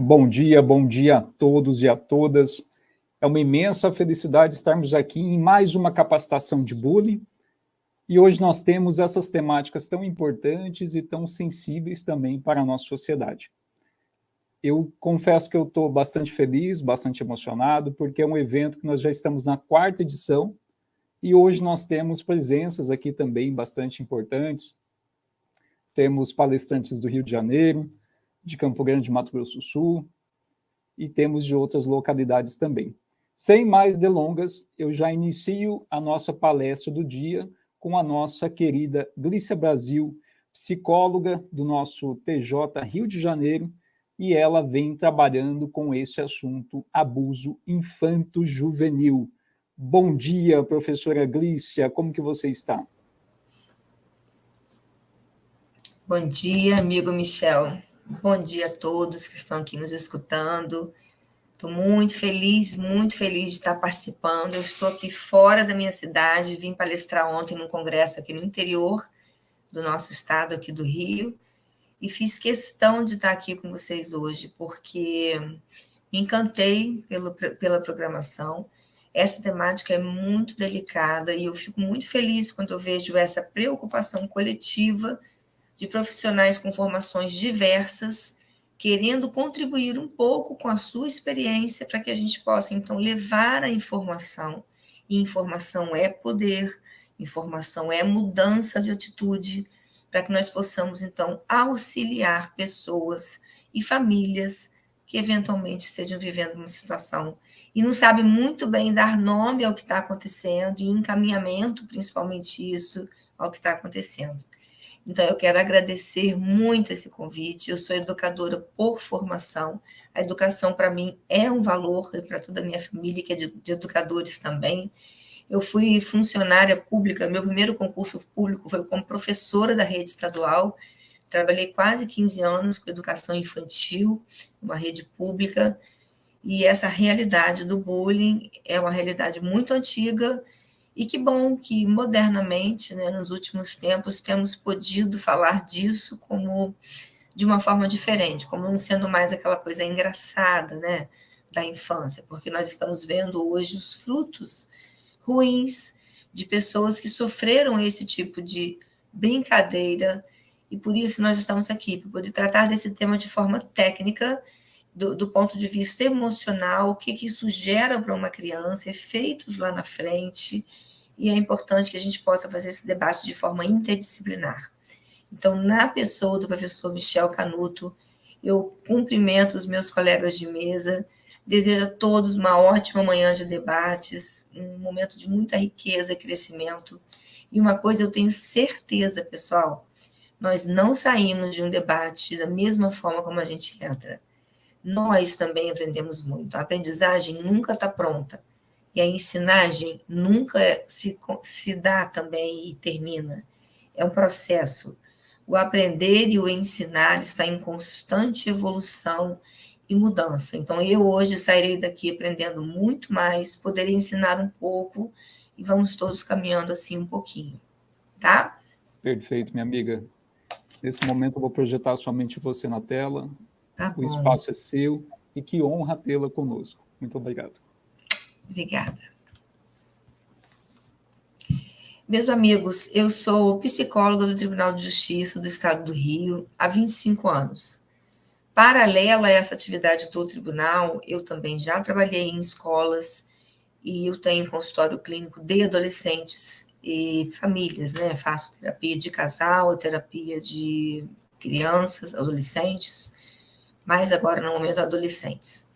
Bom dia a todos e a todas. É uma imensa felicidade estarmos aqui em mais uma capacitação de bullying. E hoje nós temos essas temáticas tão importantes e tão sensíveis também para a nossa sociedade. Eu confesso que eu estou bastante feliz, bastante emocionado, porque é um evento que nós já estamos na 4ª edição e hoje nós temos presenças aqui também bastante importantes. Temos palestrantes do Rio de Janeiro, de Campo Grande, Mato Grosso do Sul, e temos de outras localidades também. Sem mais delongas, eu já inicio a nossa palestra do dia com a nossa querida Glícia Brasil, psicóloga do nosso TJ Rio de Janeiro, e ela vem trabalhando com esse assunto, abuso infanto-juvenil. Bom dia, professora Glícia, como que você está? Bom dia, amigo Michel. Bom dia a todos que estão aqui nos escutando. Estou muito feliz de estar participando. Eu estou aqui fora da minha cidade, vim palestrar ontem num congresso aqui no interior do nosso estado, aqui do Rio, e fiz questão de estar aqui com vocês hoje, porque me encantei pela programação. Essa temática é muito delicada e eu fico muito feliz quando eu vejo essa preocupação coletiva de profissionais com formações diversas, querendo contribuir um pouco com a sua experiência para que a gente possa, então, levar a informação. E informação é poder, informação é mudança de atitude, para que nós possamos, então, auxiliar pessoas e famílias que eventualmente estejam vivendo uma situação e não sabem muito bem dar nome ao que está acontecendo e encaminhamento, principalmente isso, ao que está acontecendo. Então, eu quero agradecer muito esse convite. Eu sou educadora por formação. A educação, para mim, é um valor, e para toda a minha família, que é de educadores também. Eu fui funcionária pública, meu primeiro concurso público foi como professora da rede estadual. Trabalhei quase 15 anos com educação infantil, numa rede pública, e essa realidade do bullying é uma realidade muito antiga, e que bom que, modernamente, né, nos últimos tempos, temos podido falar disso como de uma forma diferente, como não sendo mais aquela coisa engraçada, né, da infância, porque nós estamos vendo hoje os frutos ruins de pessoas que sofreram esse tipo de brincadeira, e por isso nós estamos aqui, para poder tratar desse tema de forma técnica, do ponto de vista emocional, o que isso gera para uma criança, efeitos lá na frente, e é importante que a gente possa fazer esse debate de forma interdisciplinar. Então, na pessoa do professor Michel Canuto, eu cumprimento os meus colegas de mesa, desejo a todos uma ótima manhã de debates, um momento de muita riqueza e crescimento. E uma coisa eu tenho certeza, pessoal, nós não saímos de um debate da mesma forma como a gente entra. Nós também aprendemos muito. A aprendizagem nunca está pronta. E a ensinagem nunca se dá também e termina. É um processo. O aprender e o ensinar está em constante evolução e mudança. Então, eu hoje sairei daqui aprendendo muito mais, poderei ensinar um pouco e vamos todos caminhando assim um pouquinho, tá? Perfeito, minha amiga. Nesse momento eu vou projetar somente você na tela. Tá O bom. espaço é seu e que honra tê-la conosco. Muito obrigado. Obrigada. Meus amigos, eu sou psicóloga do Tribunal de Justiça do Estado do Rio há 25 anos. Paralela a essa atividade do tribunal, eu também já trabalhei em escolas e eu tenho consultório clínico de adolescentes e famílias, né? Faço terapia de casal, terapia de crianças, adolescentes, mas agora no momento adolescentes.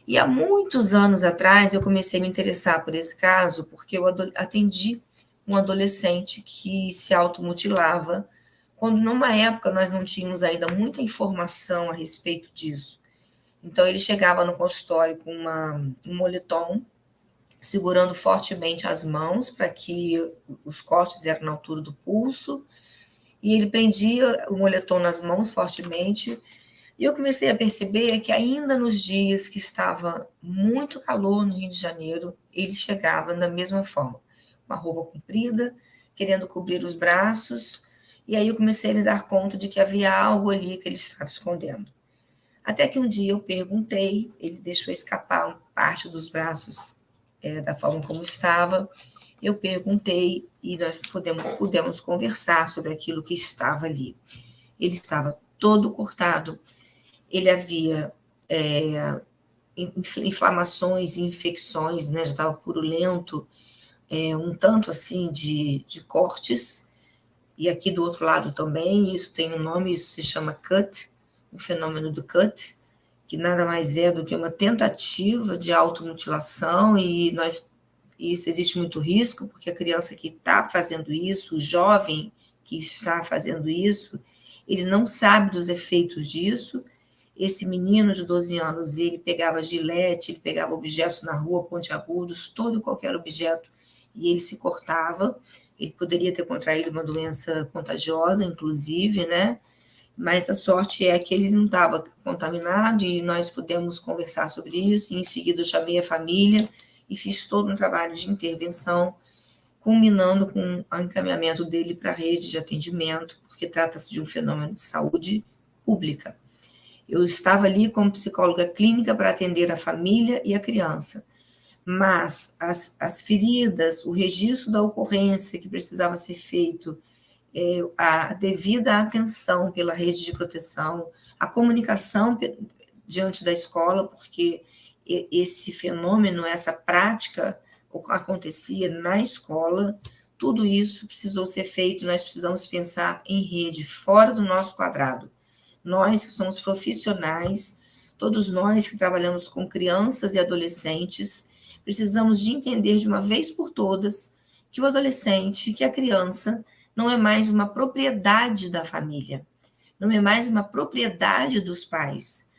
E há muitos anos atrás eu comecei a me interessar por esse caso porque eu atendi um adolescente que se automutilava, quando numa época nós não tínhamos ainda muita informação a respeito disso. Então ele chegava no consultório com um moletom, segurando fortemente as mãos para que os cortes eram na altura do pulso, e ele prendia o moletom nas mãos fortemente, e eu comecei a perceber que ainda nos dias que estava muito calor no Rio de Janeiro, ele chegava da mesma forma, uma roupa comprida, querendo cobrir os braços, e aí eu comecei a me dar conta de que havia algo ali que ele estava escondendo. Até que um dia eu perguntei, ele deixou escapar parte dos braços da forma como estava. Eu perguntei e nós pudemos conversar sobre aquilo que estava ali. Ele estava todo cortado, ele havia inflamações e infecções, né? Já estava purulento, um tanto assim de cortes, e aqui do outro lado também, isso tem um nome, isso se chama cut, o fenômeno do cut, que nada mais é do que uma tentativa de automutilação, e isso existe muito risco, porque a criança que está fazendo isso, o jovem que está fazendo isso, ele não sabe dos efeitos disso. Esse menino de 12 anos, ele pegava gilete, ele pegava objetos na rua, pontiagudos, todo e qualquer objeto, e ele se cortava. Ele poderia ter contraído uma doença contagiosa, inclusive, né? Mas a sorte é que ele não estava contaminado e nós pudemos conversar sobre isso. E em seguida, eu chamei a família e fiz todo um trabalho de intervenção, culminando com o encaminhamento dele para a rede de atendimento, porque trata-se de um fenômeno de saúde pública. Eu estava ali como psicóloga clínica para atender a família e a criança, mas as feridas, o registro da ocorrência que precisava ser feito, a devida atenção pela rede de proteção, a comunicação diante da escola, porque esse fenômeno, essa prática acontecia na escola, tudo isso precisou ser feito, nós precisamos pensar em rede, fora do nosso quadrado. Nós que somos profissionais, todos nós que trabalhamos com crianças e adolescentes, precisamos de entender de uma vez por todas que o adolescente, que a criança, não é mais uma propriedade da família, não é mais uma propriedade dos pais.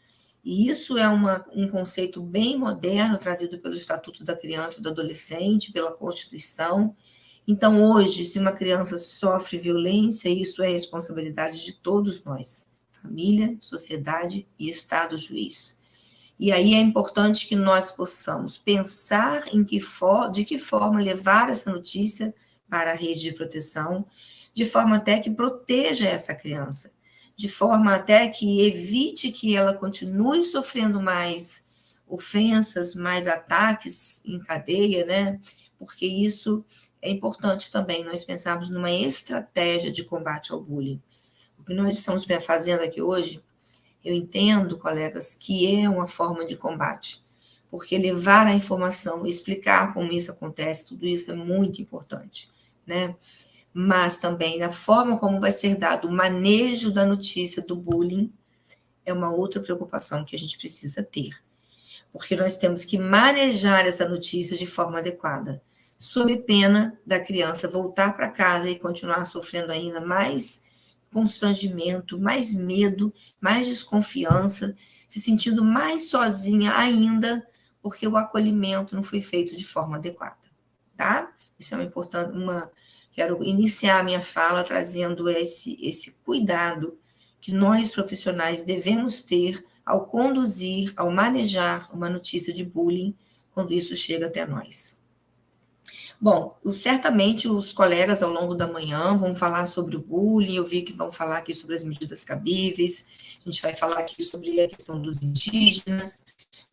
E isso é um conceito bem moderno, trazido pelo Estatuto da Criança e do Adolescente, pela Constituição. Então, hoje, se uma criança sofre violência, isso é responsabilidade de todos nós, família, sociedade e Estado juiz. E aí é importante que nós possamos pensar de que forma levar essa notícia para a rede de proteção, de forma até que proteja essa criança, de forma até que evite que ela continue sofrendo mais ofensas, mais ataques em cadeia, né? Porque isso é importante também, nós pensarmos numa estratégia de combate ao bullying. O que nós estamos fazendo aqui hoje, eu entendo, colegas, que é uma forma de combate, porque levar a informação, explicar como isso acontece, tudo isso é muito importante, né? Mas também a forma como vai ser dado o manejo da notícia do bullying é uma outra preocupação que a gente precisa ter, porque nós temos que manejar essa notícia de forma adequada, sob pena da criança voltar para casa e continuar sofrendo ainda mais constrangimento, mais medo, mais desconfiança, se sentindo mais sozinha ainda, porque o acolhimento não foi feito de forma adequada, tá? Isso é quero iniciar a minha fala trazendo esse cuidado que nós profissionais devemos ter ao conduzir, ao manejar uma notícia de bullying quando isso chega até nós. Bom, certamente os colegas ao longo da manhã vão falar sobre o bullying, eu vi que vão falar aqui sobre as medidas cabíveis, a gente vai falar aqui sobre a questão dos indígenas,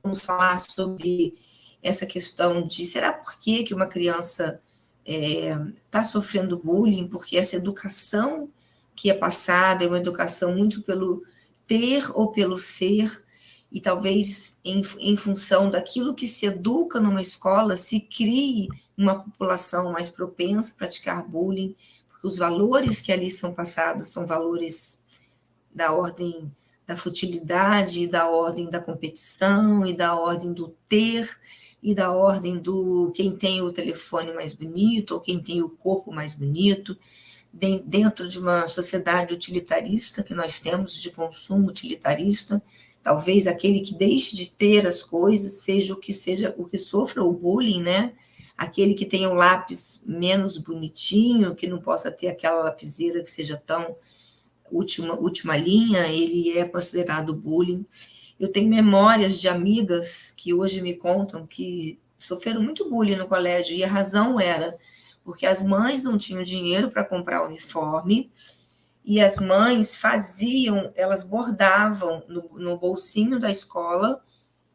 vamos falar sobre essa questão de será por que uma criança está sofrendo bullying, porque essa educação que é passada é uma educação muito pelo ter ou pelo ser, e talvez em função daquilo que se educa numa escola, se crie uma população mais propensa a praticar bullying, porque os valores que ali são passados são valores da ordem da futilidade, da ordem da competição, e da ordem do ter, e da ordem do quem tem o telefone mais bonito, ou quem tem o corpo mais bonito, dentro de uma sociedade utilitarista que nós temos, de consumo utilitarista. Talvez aquele que deixe de ter as coisas seja o que sofra o bullying, né? Aquele que tenha um lápis menos bonitinho, que não possa ter aquela lapiseira que seja tão última linha, ele é considerado bullying. Eu tenho memórias de amigas que hoje me contam que sofreram muito bullying no colégio, e a razão era porque as mães não tinham dinheiro para comprar uniforme, E as mães faziam, elas bordavam no bolsinho da escola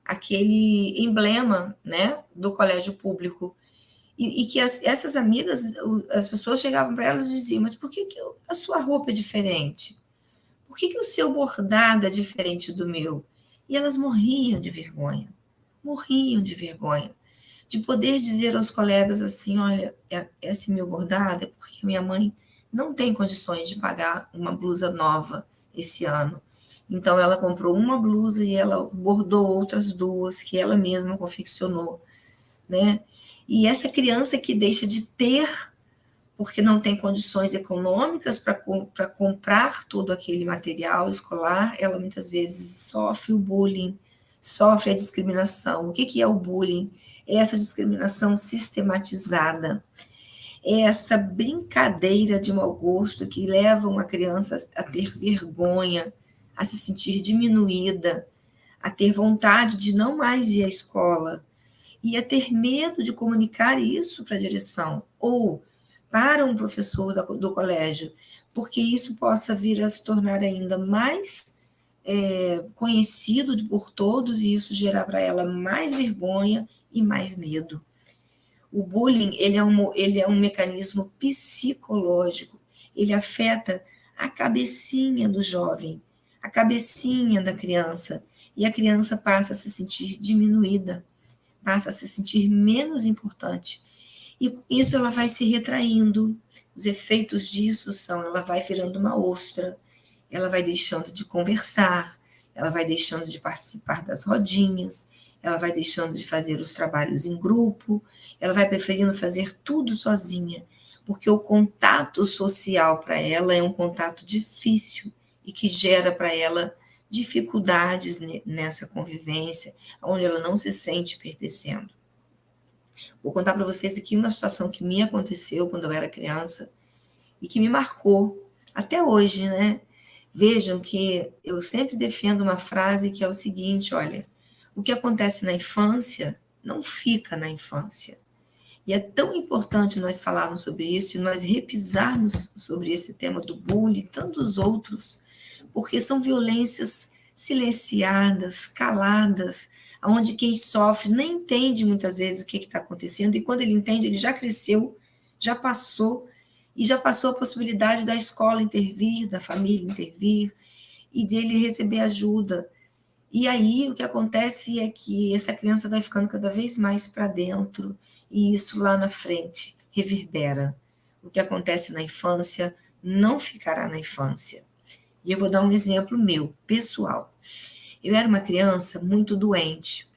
aquele emblema, né, do colégio público. E que essas amigas, as pessoas chegavam para elas e diziam, mas por que a sua roupa é diferente? Por que o seu bordado é diferente do meu? E elas morriam de vergonha de poder dizer aos colegas assim, olha, esse meu bordado é porque minha mãe não tem condições de pagar uma blusa nova esse ano. Então, ela comprou uma blusa e ela bordou outras duas que ela mesma confeccionou, né? E essa criança que deixa de ter, porque não tem condições econômicas para comprar todo aquele material escolar, ela muitas vezes sofre o bullying, sofre a discriminação. O que é o bullying? É essa discriminação sistematizada, é essa brincadeira de mau gosto que leva uma criança a ter vergonha, a se sentir diminuída, a ter vontade de não mais ir à escola e a ter medo de comunicar isso para a direção ou para um professor do colégio, porque isso possa vir a se tornar ainda mais conhecido por todos e isso gerar para ela mais vergonha e mais medo. O bullying ele é um mecanismo psicológico, ele afeta a cabecinha do jovem, a cabecinha da criança, e a criança passa a se sentir diminuída, passa a se sentir menos importante. E com isso ela vai se retraindo. Os efeitos disso são, ela vai virando uma ostra, ela vai deixando de conversar, ela vai deixando de participar das rodinhas, ela vai deixando de fazer os trabalhos em grupo, ela vai preferindo fazer tudo sozinha, porque o contato social para ela é um contato difícil e que gera para ela dificuldades nessa convivência, onde ela não se sente pertencendo. Vou contar para vocês aqui uma situação que me aconteceu quando eu era criança e que me marcou até hoje, né? Vejam que eu sempre defendo uma frase que é o seguinte, olha, o que acontece na infância não fica na infância. E é tão importante nós falarmos sobre isso e nós repisarmos sobre esse tema do bullying e tantos outros, porque são violências silenciadas, caladas, onde quem sofre nem entende muitas vezes o que está acontecendo, e quando ele entende, ele já cresceu, já passou, e já passou a possibilidade da escola intervir, da família intervir, e dele receber ajuda. E aí o que acontece é que essa criança vai ficando cada vez mais para dentro, e isso lá na frente reverbera. O que acontece na infância não ficará na infância. E eu vou dar um exemplo meu, pessoal. Eu era uma criança muito doente,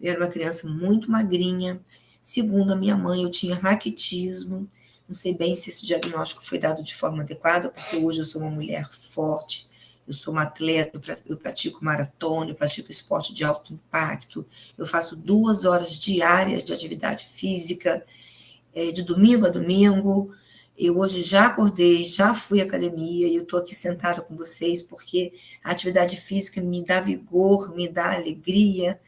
eu era uma criança muito magrinha. Segundo a minha mãe, eu tinha raquitismo. Não sei bem se esse diagnóstico foi dado de forma adequada, porque hoje eu sou uma mulher forte, eu sou uma atleta, eu pratico maratona, eu pratico esporte de alto impacto, eu faço 2 horas diárias de atividade física, de domingo a domingo. Eu hoje já acordei, já fui à academia, e eu estou aqui sentada com vocês porque a atividade física me dá vigor, me dá alegria,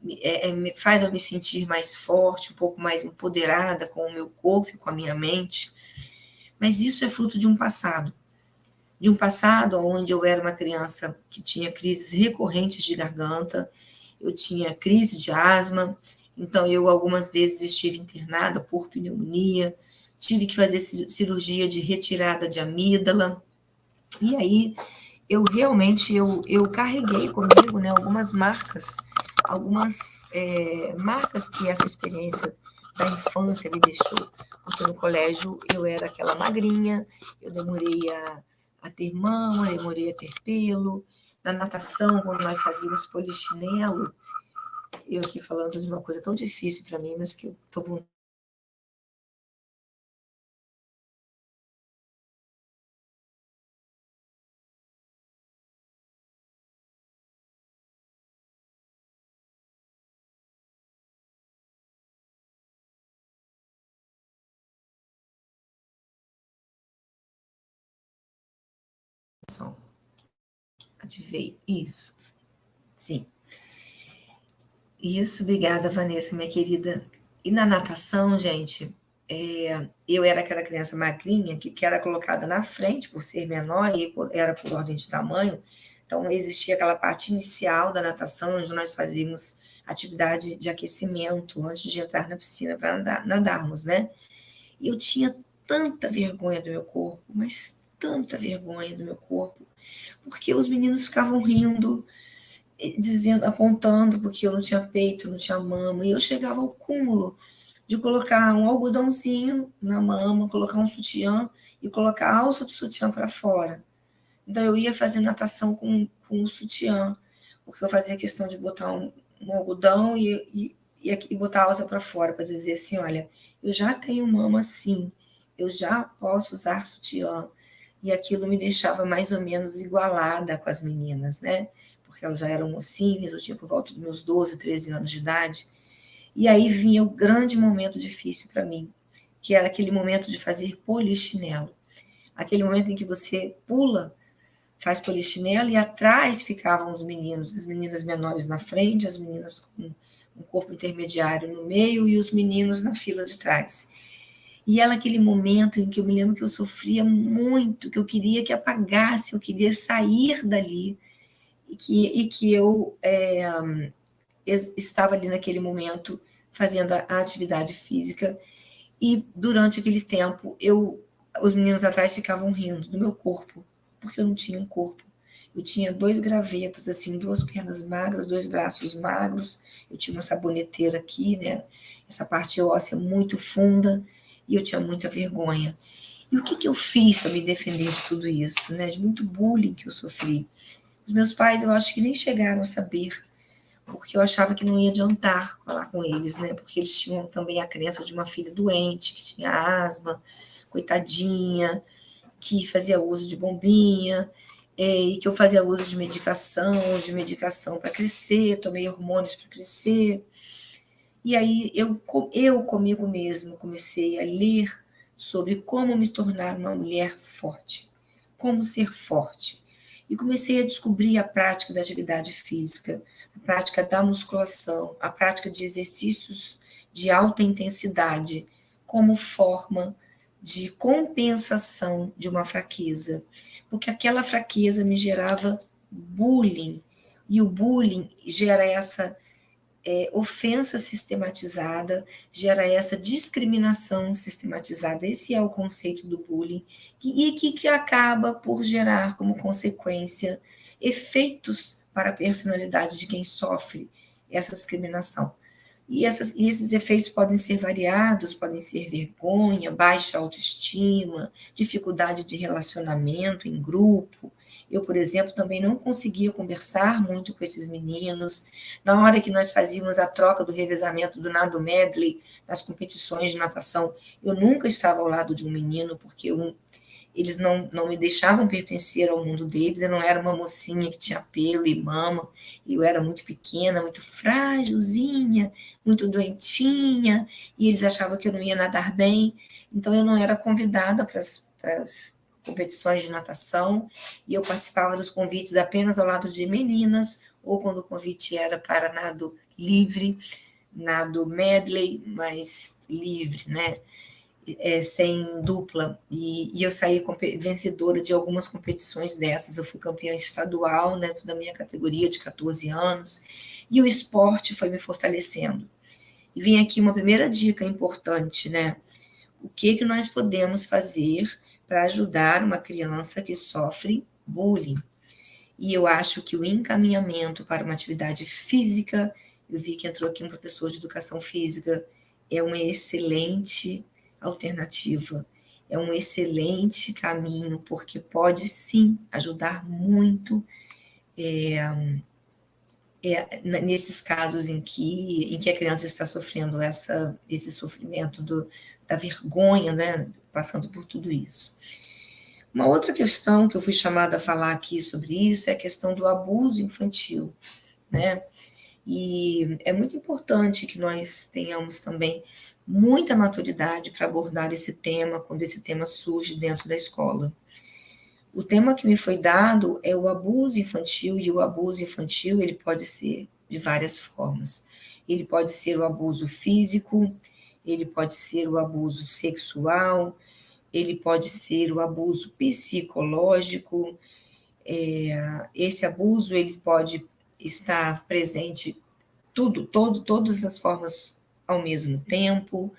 me faz eu me sentir mais forte, um pouco mais empoderada com o meu corpo e com a minha mente. Mas isso é fruto de um passado onde eu era uma criança que tinha crises recorrentes de garganta, eu tinha crise de asma, então eu algumas vezes estive internada por pneumonia, tive que fazer cirurgia de retirada de amígdala, e aí eu realmente eu carreguei comigo, né, algumas marcas que essa experiência da infância me deixou, porque no colégio eu era aquela magrinha, eu demorei a ter mama, demorei a ter pelo, na natação, quando nós fazíamos polichinelo, eu aqui falando de uma coisa tão difícil para mim, mas que eu estou ativei isso, sim. Isso, obrigada, Vanessa, minha querida. E na natação, gente, eu era aquela criança magrinha que era colocada na frente por ser menor e era por ordem de tamanho. Então, existia aquela parte inicial da natação, onde nós fazíamos atividade de aquecimento antes de entrar na piscina para nadarmos, né? E eu tinha tanta vergonha do meu corpo, mas tanta vergonha do meu corpo, porque os meninos ficavam rindo, dizendo, apontando porque eu não tinha peito, não tinha mama, e eu chegava ao cúmulo de colocar um algodãozinho na mama, colocar um sutiã e colocar a alça do sutiã para fora. Então eu ia fazer natação com o sutiã, porque eu fazia questão de botar um algodão e botar a alça para fora, para dizer assim, olha, eu já tenho mama sim, eu já posso usar sutiã. E aquilo me deixava mais ou menos igualada com as meninas, né? Porque elas já eram mocinhas, eu tinha por volta dos meus 12, 13 anos de idade. E aí vinha o grande momento difícil para mim, que era aquele momento de fazer polichinelo. Aquele momento em que você pula, faz polichinelo e atrás ficavam os meninos, as meninas menores na frente, as meninas com um corpo intermediário no meio e os meninos na fila de trás. E era aquele momento em que eu me lembro que eu sofria muito, que eu queria que apagasse, eu queria sair dali, e que eu estava ali naquele momento fazendo a atividade física, e durante aquele tempo os meninos atrás ficavam rindo do meu corpo, porque eu não tinha um corpo. Eu tinha 2 gravetos, assim, 2 pernas magras, 2 braços magros, eu tinha uma saboneteira aqui, né? Essa parte óssea muito funda, e eu tinha muita vergonha. E o que eu fiz para me defender de tudo isso, né? De muito bullying que eu sofri. Os meus pais, eu acho que nem chegaram a saber, porque eu achava que não ia adiantar falar com eles, né? Porque eles tinham também a crença de uma filha doente, que tinha asma, coitadinha, que fazia uso de bombinha, e que eu fazia uso de medicação para crescer, tomei hormônios para crescer. E aí eu comigo mesmo comecei a ler sobre como me tornar uma mulher forte, como ser forte. E comecei a descobrir a prática da atividade física, a prática da musculação, a prática de exercícios de alta intensidade, como forma de compensação de uma fraqueza, porque aquela fraqueza me gerava bullying, e o bullying gera essa ofensa sistematizada, gera essa discriminação sistematizada. Esse é o conceito do bullying, e que acaba por gerar como consequência efeitos para a personalidade de quem sofre essa discriminação. E esses efeitos podem ser variados, podem ser vergonha, baixa autoestima, dificuldade de relacionamento em grupo. Eu, por exemplo, também não conseguia conversar muito com esses meninos. Na hora que nós fazíamos a troca do revezamento do nado medley, nas competições de natação, eu nunca estava ao lado de um menino, porque eles não me deixavam pertencer ao mundo deles. Eu não era uma mocinha que tinha pelo e mama, eu era muito pequena, muito frágilzinha, muito doentinha, e eles achavam que eu não ia nadar bem, então eu não era convidada para as competições de natação, e eu participava dos convites apenas ao lado de meninas, ou quando o convite era para nado livre, nado medley, mas livre, né? Sem dupla, e eu saí vencedora de algumas competições dessas. Eu fui campeã estadual dentro da minha categoria de 14 anos, e o esporte foi me fortalecendo. E vem aqui uma primeira dica importante, né? O que nós podemos fazer para ajudar uma criança que sofre bullying? E eu acho que o encaminhamento para uma atividade física, eu vi que entrou aqui um professor de educação física, é uma excelente alternativa, é um excelente caminho, porque pode sim ajudar muito nesses casos em que a criança está sofrendo esse sofrimento da vergonha, né, passando por tudo isso. Uma outra questão que eu fui chamada a falar aqui sobre isso é a questão do abuso infantil, né? E é muito importante que nós tenhamos também muita maturidade para abordar esse tema, quando esse tema surge dentro da escola. O tema que me foi dado é o abuso infantil, e o abuso infantil ele pode ser de várias formas. Ele pode ser o abuso físico, ele pode ser o abuso sexual, ele pode ser o abuso psicológico. Esse abuso ele pode estar presente todas as formas ao mesmo tempo.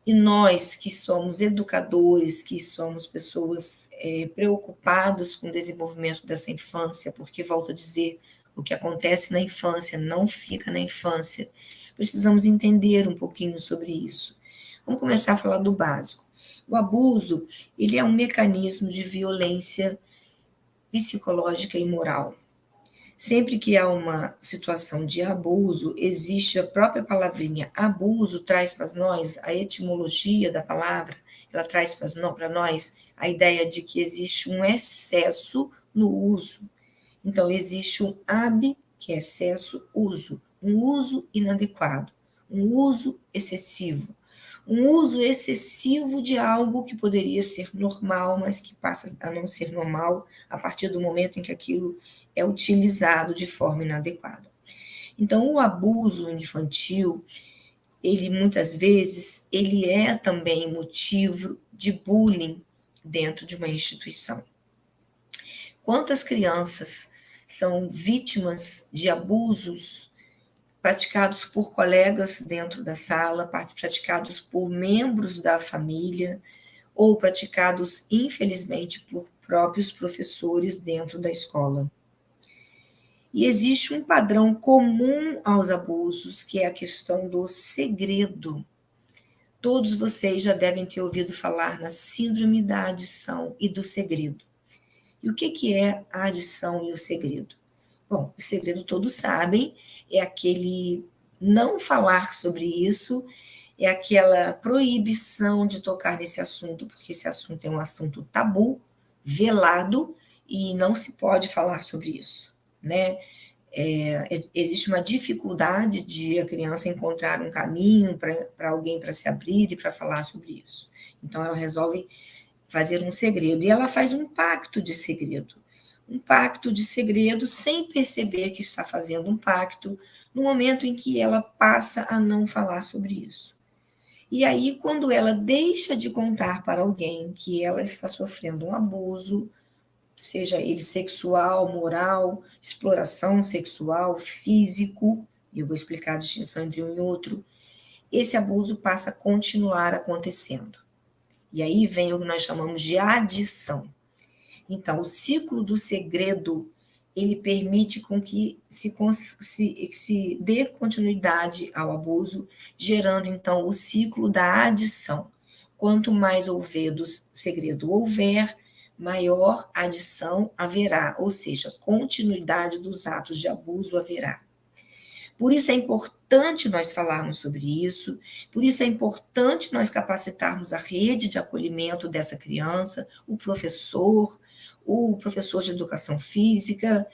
E nós que somos educadores, que somos pessoas preocupadas com o desenvolvimento dessa infância, porque, volto a dizer, o que acontece na infância não fica na infância, precisamos entender um pouquinho sobre isso. Vamos começar a falar do básico. O abuso, ele é um mecanismo de violência psicológica e moral. Sempre que há uma situação de abuso, existe a própria palavrinha abuso, traz para nós a etimologia da palavra, ela traz para nós a ideia de que existe um excesso no uso. Então, existe um que é excesso, uso, um uso inadequado, um uso excessivo. Um uso excessivo de algo que poderia ser normal, mas que passa a não ser normal a partir do momento em que aquilo é utilizado de forma inadequada. Então, o abuso infantil, ele muitas vezes, ele é também motivo de bullying dentro de uma instituição. Quantas crianças são vítimas de abusos praticados por colegas dentro da sala, praticados por membros da família, ou praticados, infelizmente, por próprios professores dentro da escola. E existe um padrão comum aos abusos, que é a questão do segredo. Todos vocês já devem ter ouvido falar na síndrome da adição e do segredo. E o que é a adição e o segredo? Bom, o segredo todos sabem, é aquele não falar sobre isso, é aquela proibição de tocar nesse assunto, porque esse assunto é um assunto tabu, velado, e não se pode falar sobre isso, né? Existe uma dificuldade de a criança encontrar um caminho para alguém para se abrir e para falar sobre isso. Então, ela resolve fazer um segredo, e ela faz um pacto de segredo. Um pacto de segredo sem perceber que está fazendo um pacto, no momento em que ela passa a não falar sobre isso. E aí, quando ela deixa de contar para alguém que ela está sofrendo um abuso, seja ele sexual, moral, exploração sexual, físico, e eu vou explicar a distinção entre um e outro, esse abuso passa a continuar acontecendo. E aí vem o que nós chamamos de adição. Então, o ciclo do segredo, ele permite com que se dê continuidade ao abuso, gerando, então, o ciclo da adição. Quanto mais segredo houver, maior adição haverá, ou seja, continuidade dos atos de abuso haverá. Por isso é importante nós falarmos sobre isso, por isso é importante nós capacitarmos a rede de acolhimento dessa criança, o professor de educação física,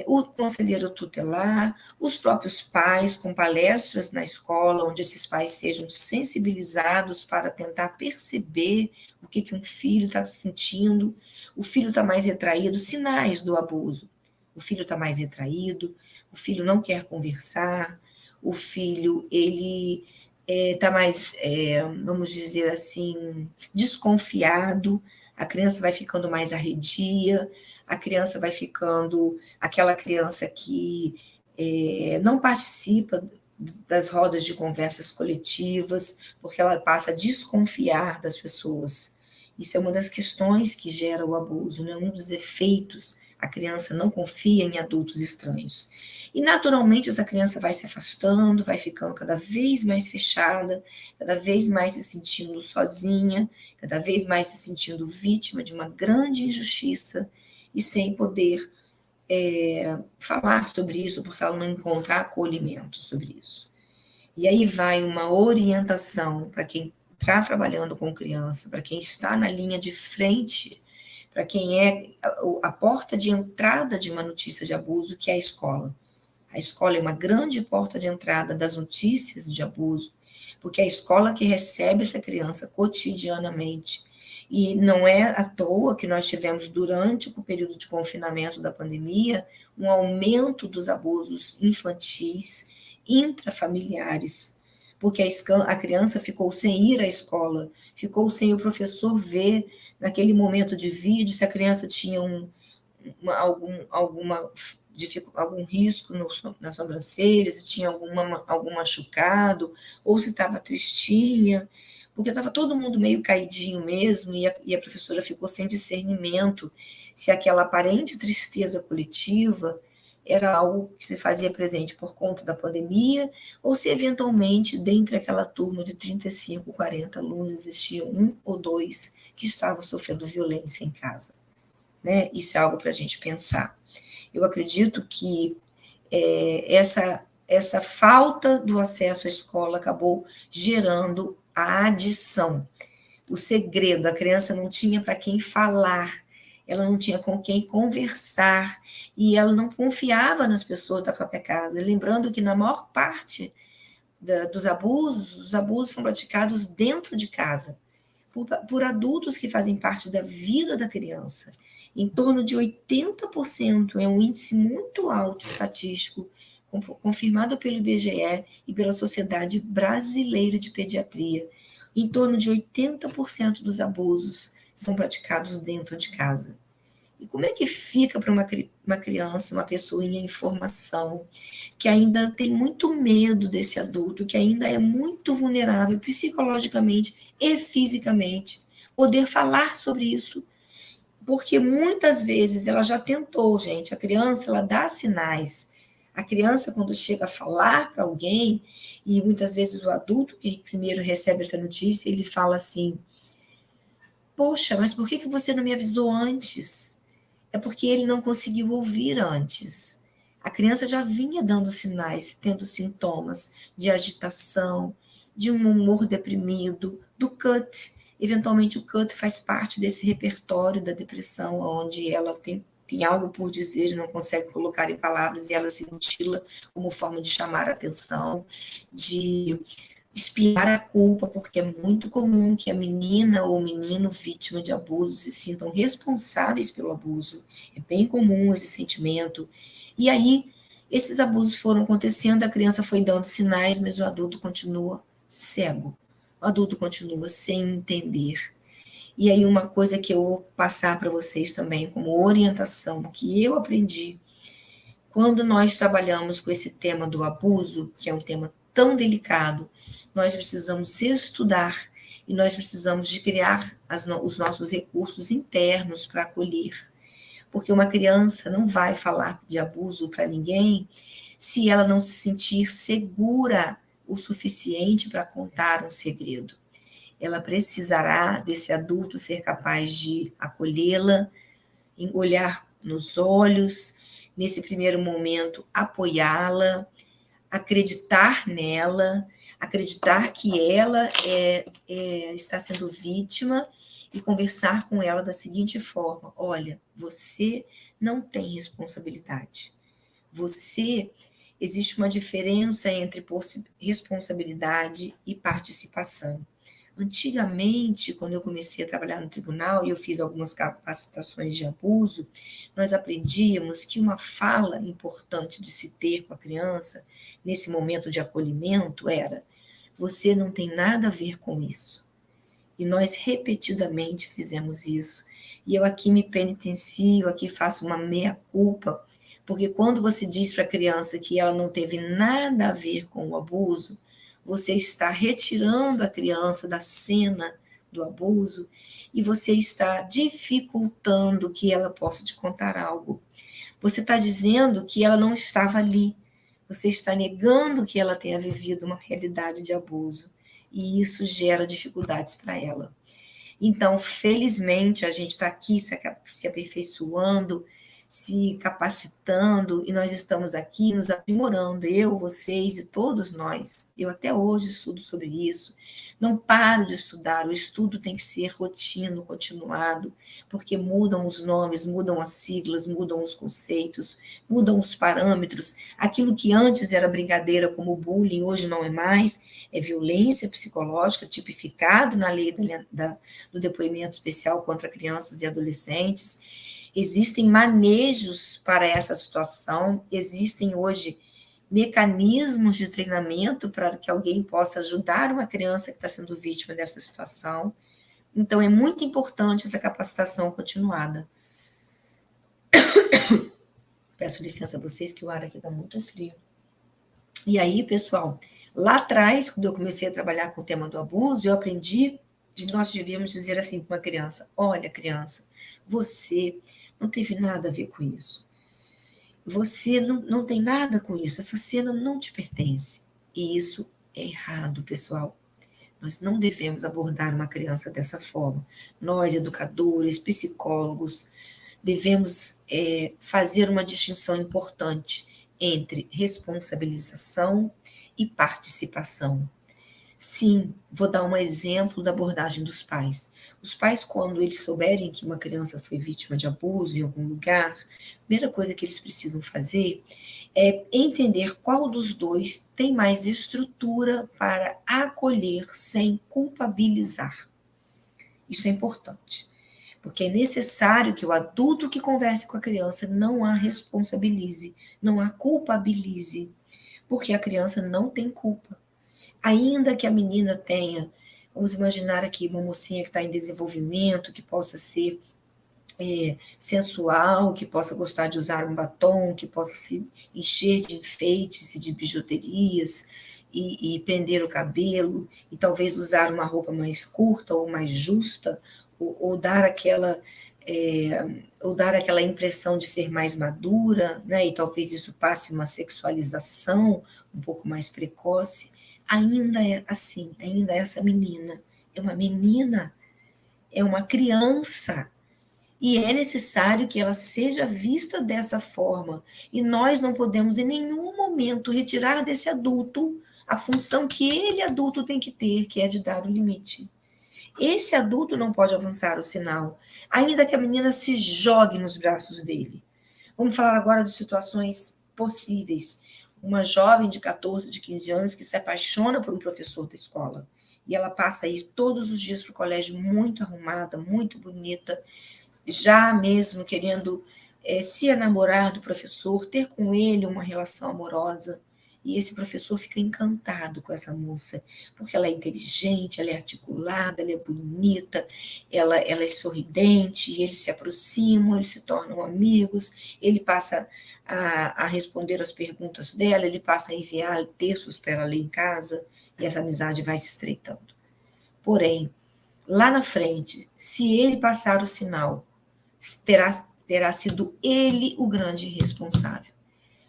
o conselheiro tutelar, os próprios pais, com palestras na escola, onde esses pais sejam sensibilizados para tentar perceber o que um filho está sentindo, o filho está mais retraído, sinais do abuso. O filho está mais retraído, o filho não quer conversar, o filho, ele está mais, vamos dizer assim, desconfiado, a criança vai ficando mais arredia, a criança vai ficando aquela criança que não participa das rodas de conversas coletivas, porque ela passa a desconfiar das pessoas. Isso é uma das questões que gera o abuso, né? Um dos efeitos, a criança não confia em adultos estranhos. E, naturalmente, essa criança vai se afastando, vai ficando cada vez mais fechada, cada vez mais se sentindo sozinha, cada vez mais se sentindo vítima de uma grande injustiça e sem poder falar sobre isso, porque ela não encontra acolhimento sobre isso. E aí vai uma orientação para quem está trabalhando com criança, para quem está na linha de frente, para quem é a porta de entrada de uma notícia de abuso, que é a escola. A escola é uma grande porta de entrada das notícias de abuso, porque é a escola que recebe essa criança cotidianamente. E não é à toa que nós tivemos, durante o período de confinamento da pandemia, um aumento dos abusos infantis intrafamiliares, porque a criança ficou sem ir à escola, ficou sem o professor ver, naquele momento de vídeo, se a criança tinha algum risco nas sobrancelhas, se tinha algum machucado, ou se estava tristinha, porque estava todo mundo meio caidinho mesmo, e a professora ficou sem discernimento se aquela aparente tristeza coletiva era algo que se fazia presente por conta da pandemia, ou se eventualmente, dentre aquela turma de 35, 40 alunos, existiam um ou dois que estavam sofrendo violência em casa. Né? Isso é algo para a gente pensar. Eu acredito que essa falta do acesso à escola acabou gerando a adição. O segredo, a criança não tinha para quem falar, ela não tinha com quem conversar, e ela não confiava nas pessoas da própria casa. Lembrando que na maior parte dos abusos, os abusos são praticados dentro de casa, por adultos que fazem parte da vida da criança. Em torno de 80%, é um índice muito alto estatístico, confirmado pelo IBGE e pela Sociedade Brasileira de Pediatria. Em torno de 80% dos abusos são praticados dentro de casa. E como é que fica para uma criança, uma pessoinha em formação, que ainda tem muito medo desse adulto, que ainda é muito vulnerável psicologicamente e fisicamente, poder falar sobre isso? Porque muitas vezes ela já tentou, gente, a criança, ela dá sinais. A criança, quando chega a falar para alguém, e muitas vezes o adulto que primeiro recebe essa notícia, ele fala assim, poxa, mas por que você não me avisou antes? É porque ele não conseguiu ouvir antes. A criança já vinha dando sinais, tendo sintomas de agitação, de um humor deprimido, do CUT. Eventualmente, o CUT faz parte desse repertório da depressão, onde ela tem algo por dizer e não consegue colocar em palavras, e ela se mutila como forma de chamar a atenção, de expiar a culpa, porque é muito comum que a menina ou o menino vítima de abuso se sintam responsáveis pelo abuso. É bem comum esse sentimento. E aí, esses abusos foram acontecendo, a criança foi dando sinais, mas o adulto continua cego. O adulto continua sem entender. E aí, uma coisa que eu vou passar para vocês também como orientação, que eu aprendi, quando nós trabalhamos com esse tema do abuso, que é um tema tão delicado, nós precisamos estudar e nós precisamos de criar os nossos recursos internos para acolher. Porque uma criança não vai falar de abuso para ninguém se ela não se sentir segura o suficiente para contar um segredo. Ela precisará desse adulto ser capaz de acolhê-la, olhar nos olhos, nesse primeiro momento apoiá-la, acreditar nela, acreditar que ela está sendo vítima e conversar com ela da seguinte forma: olha, você não tem responsabilidade. Existe uma diferença entre responsabilidade e participação. Antigamente, quando eu comecei a trabalhar no tribunal e eu fiz algumas capacitações de abuso, nós aprendíamos que uma fala importante de se ter com a criança, nesse momento de acolhimento, era: você não tem nada a ver com isso. E nós repetidamente fizemos isso. E eu aqui me penitencio, aqui faço uma meia-culpa, porque quando você diz para a criança que ela não teve nada a ver com o abuso, você está retirando a criança da cena do abuso e você está dificultando que ela possa te contar algo. Você está dizendo que ela não estava ali. Você está negando que ela tenha vivido uma realidade de abuso. E isso gera dificuldades para ela. Então, felizmente, a gente está aqui se aperfeiçoando, se capacitando, e nós estamos aqui nos aprimorando, eu, vocês e todos nós. Eu até hoje estudo sobre isso, não paro de estudar, o estudo tem que ser rotínuo, continuado, porque mudam os nomes, mudam as siglas, mudam os conceitos, mudam os parâmetros, aquilo que antes era brincadeira como bullying, hoje não é mais, é violência psicológica tipificado na lei do depoimento especial contra crianças e adolescentes. Existem manejos para essa situação, existem hoje mecanismos de treinamento para que alguém possa ajudar uma criança que está sendo vítima dessa situação. Então, é muito importante essa capacitação continuada. Peço licença a vocês que o ar aqui está muito frio. E aí, pessoal, lá atrás, quando eu comecei a trabalhar com o tema do abuso, eu aprendi que nós devíamos dizer assim para uma criança: olha, criança, você não teve nada a ver com isso. Você não tem nada com isso. Essa cena não te pertence. E isso é errado, pessoal. Nós não devemos abordar uma criança dessa forma. Nós, educadores, psicólogos, devemos fazer uma distinção importante entre responsabilização e participação. Sim, vou dar um exemplo da abordagem dos pais. Os pais, quando eles souberem que uma criança foi vítima de abuso em algum lugar, a primeira coisa que eles precisam fazer é entender qual dos dois tem mais estrutura para acolher sem culpabilizar. Isso é importante, porque é necessário que o adulto que converse com a criança não a responsabilize, não a culpabilize, porque a criança não tem culpa. Ainda que a menina tenha, vamos imaginar aqui, uma mocinha que está em desenvolvimento, que possa ser sensual, que possa gostar de usar um batom, que possa se encher de enfeites e de bijuterias, e prender o cabelo, e talvez usar uma roupa mais curta ou mais justa, ou dar aquela impressão de ser mais madura, né? E talvez isso passe uma sexualização um pouco mais precoce. Ainda é assim, ainda essa menina é uma menina, é uma criança, e é necessário que ela seja vista dessa forma, e nós não podemos em nenhum momento retirar desse adulto a função que ele, adulto, tem que ter, que é de dar o limite. Esse adulto não pode avançar o sinal, ainda que a menina se jogue nos braços dele. Vamos falar agora de situações possíveis. Uma jovem de 14, de 15 anos que se apaixona por um professor da escola. E ela passa a ir todos os dias para o colégio muito arrumada, muito bonita, já mesmo querendo se enamorar do professor, ter com ele uma relação amorosa. E esse professor fica encantado com essa moça, porque ela é inteligente, ela é articulada, ela é bonita, ela é sorridente, e eles se aproximam, eles se tornam amigos, ele passa a responder as perguntas dela, ele passa a enviar textos para ela ler em casa, e essa amizade vai se estreitando. Porém, lá na frente, se ele passar o sinal, terá sido ele o grande responsável.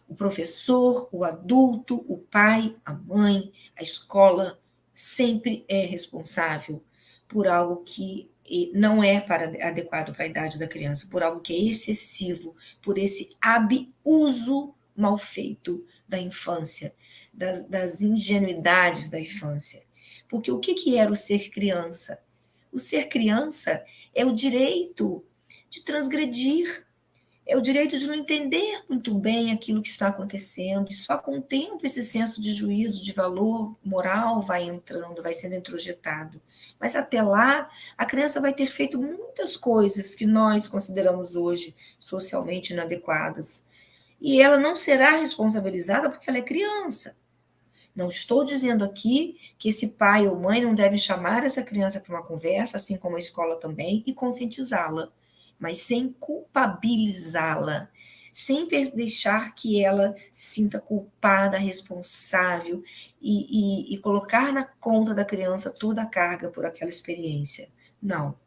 O professor, o adulto, o pai, a mãe, a escola, sempre é responsável por algo que não é adequado para a idade da criança, por algo que é excessivo, por esse abuso mal feito da infância, das ingenuidades da infância. Porque o que era o ser criança? O ser criança é o direito de transgredir, é o direito de não entender muito bem aquilo que está acontecendo, e só com o tempo esse senso de juízo, de valor moral vai entrando, vai sendo introjetado. Mas até lá, a criança vai ter feito muitas coisas que nós consideramos hoje socialmente inadequadas. E ela não será responsabilizada porque ela é criança. Não estou dizendo aqui que esse pai ou mãe não deve chamar essa criança para uma conversa, assim como a escola também, e conscientizá-la, mas sem culpabilizá-la, sem deixar que ela se sinta culpada, responsável, e colocar na conta da criança toda a carga por aquela experiência. Não.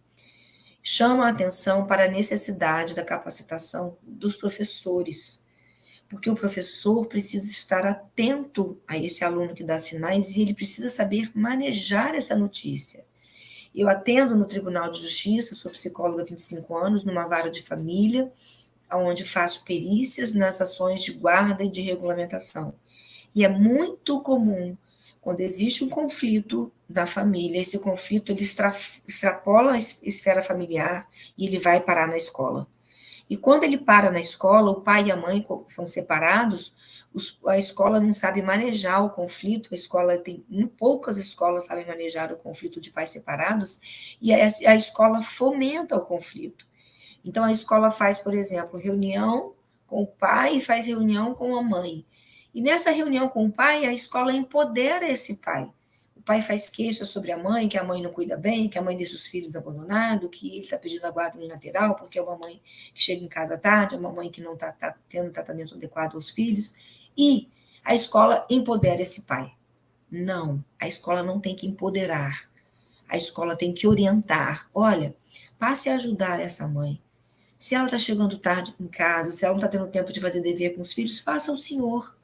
Chama a atenção para a necessidade da capacitação dos professores, porque o professor precisa estar atento a esse aluno que dá sinais e ele precisa saber manejar essa notícia. Eu atendo no Tribunal de Justiça, sou psicóloga há 25 anos, numa vara de família, onde faço perícias nas ações de guarda e de regulamentação. E é muito comum, quando existe um conflito da família, esse conflito ele extrapola a esfera familiar e ele vai parar na escola. E quando ele para na escola, o pai e a mãe são separados, a escola não sabe manejar o conflito, poucas escolas sabem manejar o conflito de pais separados, e a escola fomenta o conflito. Então, a escola faz, por exemplo, reunião com o pai e faz reunião com a mãe. E nessa reunião com o pai, a escola empodera esse pai. O pai faz queixa sobre a mãe, que a mãe não cuida bem, que a mãe deixa os filhos abandonados, que ele está pedindo a guarda unilateral, porque é uma mãe que chega em casa tarde, é uma mãe que não está tendo tratamento adequado aos filhos. E a escola empodera esse pai. Não, a escola não tem que empoderar. A escola tem que orientar. Olha, passe a ajudar essa mãe. Se ela está chegando tarde em casa, se ela não está tendo tempo de fazer dever com os filhos, faça o senhor.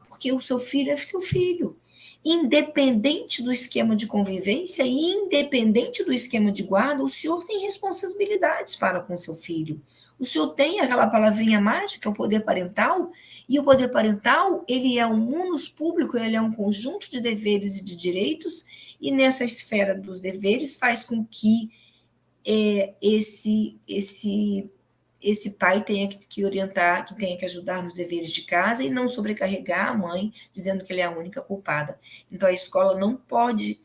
Porque o seu filho é seu filho. Independente do esquema de convivência e independente do esquema de guarda, o senhor tem responsabilidades para com seu filho. O senhor tem aquela palavrinha mágica, o poder parental, e o poder parental, ele é um munus público, ele é um conjunto de deveres e de direitos, e nessa esfera dos deveres faz com que esse pai tenha que orientar, que tenha que ajudar nos deveres de casa e não sobrecarregar a mãe, dizendo que ele é a única culpada. Então, a escola não pode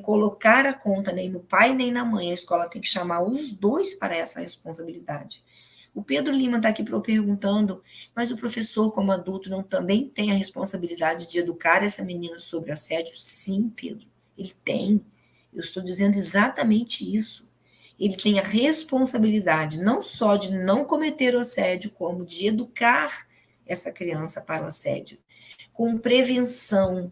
colocar a conta nem no pai nem na mãe. A escola tem que chamar os dois para essa responsabilidade. O Pedro Lima está aqui perguntando, mas o professor, como adulto, não também tem a responsabilidade de educar essa menina sobre assédio? Sim, Pedro, ele tem. Eu estou dizendo exatamente isso. Ele tem a responsabilidade não só de não cometer o assédio, como de educar essa criança para o assédio, com prevenção,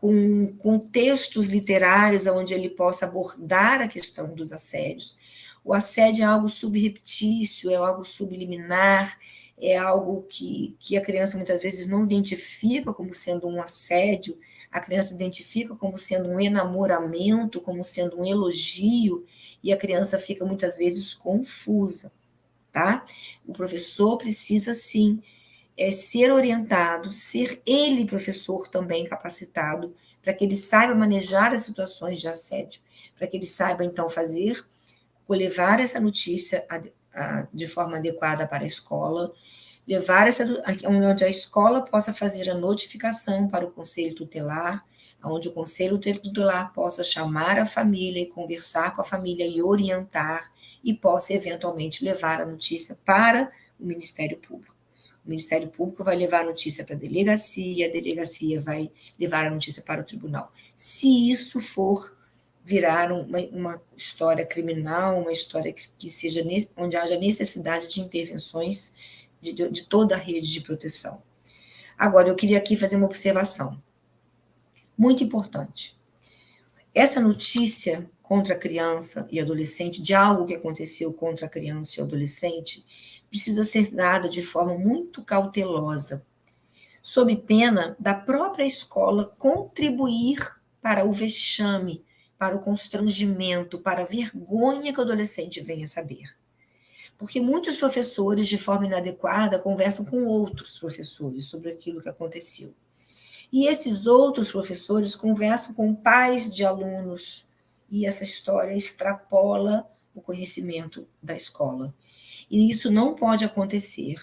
com textos literários onde ele possa abordar a questão dos assédios. O assédio é algo subreptício, é algo subliminar, é algo que a criança muitas vezes não identifica como sendo um assédio, a criança identifica como sendo um enamoramento, como sendo um elogio, e a criança fica muitas vezes confusa, tá? O professor precisa, sim, ser orientado, ser ele professor também capacitado, para que ele saiba manejar as situações de assédio, para que ele saiba, então, levar essa notícia de forma adequada para a escola, levar onde a escola possa fazer a notificação para o conselho tutelar, onde o conselho tutelar possa chamar a família e conversar com a família e orientar, e possa eventualmente levar a notícia para o Ministério Público. O Ministério Público vai levar a notícia para a delegacia vai levar a notícia para o tribunal. Se isso for virar uma história criminal, uma história que seja onde haja necessidade de intervenções de toda a rede de proteção. Agora, eu queria aqui fazer uma observação muito importante. Essa notícia contra a criança e adolescente, de algo que aconteceu contra a criança e adolescente, precisa ser dada de forma muito cautelosa, sob pena da própria escola contribuir para o vexame, para o constrangimento, para a vergonha que o adolescente venha saber. Porque muitos professores, de forma inadequada, conversam com outros professores sobre aquilo que aconteceu. E esses outros professores conversam com pais de alunos, e essa história extrapola o conhecimento da escola. E isso não pode acontecer.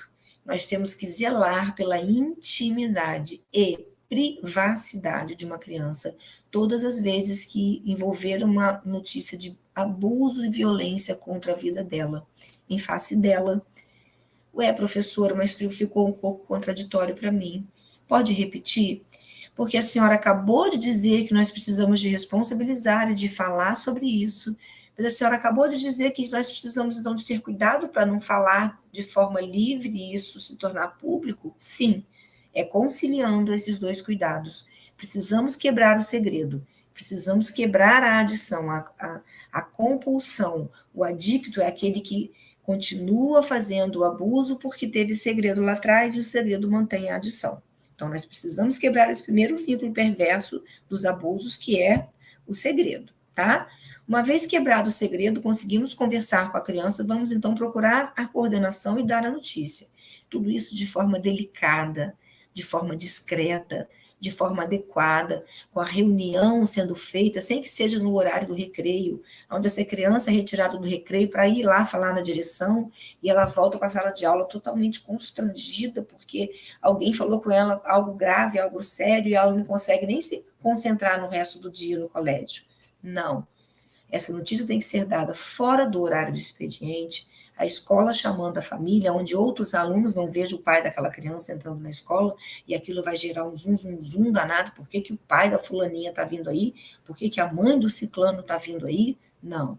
Nós temos que zelar pela intimidade e privacidade de uma criança todas as vezes que envolver uma notícia de abuso e violência contra a vida dela, em face dela. Ué, professora, mas ficou um pouco contraditório para mim. Pode repetir? Porque a senhora acabou de dizer que nós precisamos de responsabilizar e de falar sobre isso, mas a senhora acabou de dizer que nós precisamos, então, de ter cuidado para não falar de forma livre e isso se tornar público? Sim, é conciliando esses dois cuidados. Precisamos quebrar o segredo, precisamos quebrar a adição, a compulsão. O adicto é aquele que continua fazendo o abuso porque teve segredo lá atrás e o segredo mantém a adição. Então, nós precisamos quebrar esse primeiro vínculo perverso dos abusos, que é o segredo, tá? Uma vez quebrado o segredo, conseguimos conversar com a criança, vamos então procurar a coordenação e dar a notícia. Tudo isso de forma delicada, de forma discreta, de forma adequada, com a reunião sendo feita, sem que seja no horário do recreio, onde essa criança é retirada do recreio para ir lá falar na direção, e ela volta para a sala de aula totalmente constrangida, porque alguém falou com ela algo grave, algo sério, e ela não consegue nem se concentrar no resto do dia no colégio. Não. Essa notícia tem que ser dada fora do horário de expediente. A escola chamando a família, onde outros alunos não vejam o pai daquela criança entrando na escola, e aquilo vai gerar um zum, zum, zum danado. Por que o pai da fulaninha está vindo aí? Por que a mãe do ciclano está vindo aí? Não.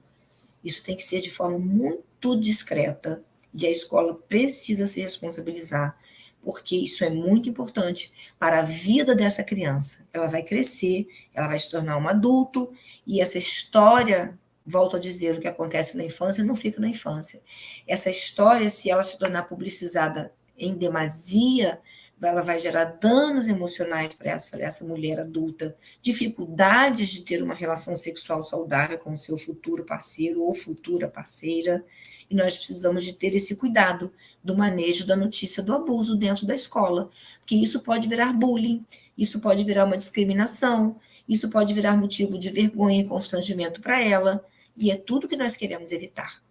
Isso tem que ser de forma muito discreta, e a escola precisa se responsabilizar, porque isso é muito importante para a vida dessa criança. Ela vai crescer, ela vai se tornar um adulto, e essa história, volto a dizer, o que acontece na infância não fica na infância. Essa história, se ela se tornar publicizada em demasia, ela vai gerar danos emocionais para essa mulher adulta, dificuldades de ter uma relação sexual saudável com o seu futuro parceiro ou futura parceira, e nós precisamos de ter esse cuidado do manejo da notícia do abuso dentro da escola, porque isso pode virar bullying, isso pode virar uma discriminação, isso pode virar motivo de vergonha e constrangimento para ela, e é tudo que nós queremos evitar,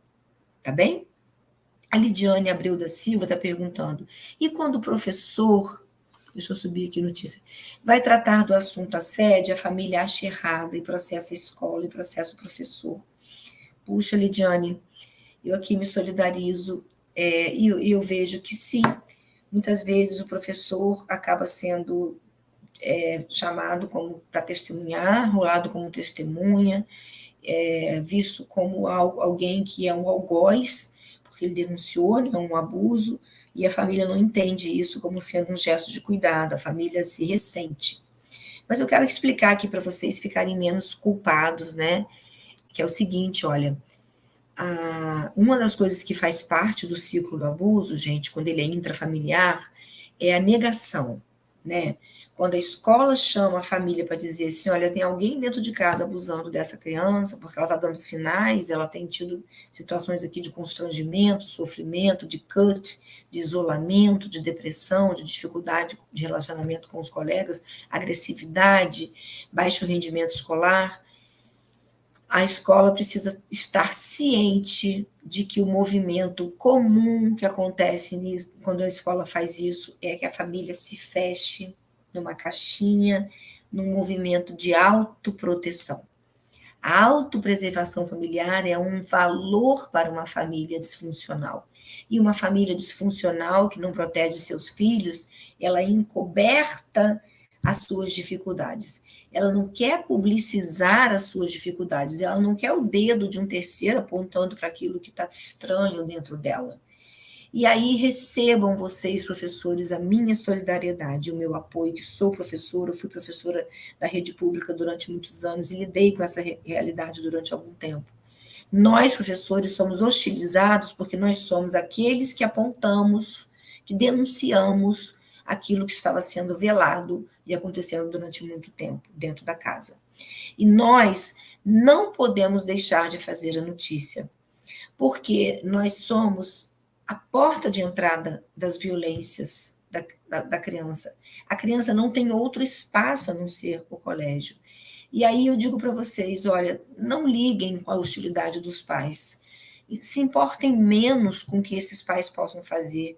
tá bem? A Lidiane Abreu da Silva está perguntando, e quando o professor, deixa eu subir aqui a notícia, vai tratar do assunto assédio, a família acha errada e processa a escola e processa o professor? Puxa, Lidiane, eu aqui me solidarizo, e eu vejo que sim, muitas vezes o professor acaba sendo chamado como para testemunhar, rolado como testemunha, visto como alguém que é um algoz, porque ele denunciou, né, um abuso, e a família não entende isso como sendo um gesto de cuidado, a família se ressente. Mas eu quero explicar aqui para vocês ficarem menos culpados, né? Que é o seguinte, olha, uma das coisas que faz parte do ciclo do abuso, gente, quando ele é intrafamiliar, é a negação, né? Quando a escola chama a família para dizer assim, olha, tem alguém dentro de casa abusando dessa criança, porque ela está dando sinais, ela tem tido situações aqui de constrangimento, sofrimento, de cut, de isolamento, de depressão, de dificuldade de relacionamento com os colegas, agressividade, baixo rendimento escolar. A escola precisa estar ciente de que o movimento comum que acontece nisso, quando a escola faz isso, é que a família se feche numa caixinha, num movimento de autoproteção. A autopreservação familiar é um valor para uma família disfuncional. E uma família disfuncional que não protege seus filhos, ela encoberta as suas dificuldades. Ela não quer publicizar as suas dificuldades, ela não quer o dedo de um terceiro apontando para aquilo que está estranho dentro dela. E aí recebam vocês, professores, a minha solidariedade, o meu apoio, que sou professora, eu fui professora da rede pública durante muitos anos e lidei com essa realidade durante algum tempo. Nós, professores, somos hostilizados porque nós somos aqueles que apontamos, que denunciamos aquilo que estava sendo velado e acontecendo durante muito tempo dentro da casa. E nós não podemos deixar de fazer a notícia, porque nós somos a porta de entrada das violências da criança. A criança não tem outro espaço a não ser o colégio. E aí eu digo para vocês, olha, não liguem com a hostilidade dos pais. Se importem menos com o que esses pais possam fazer.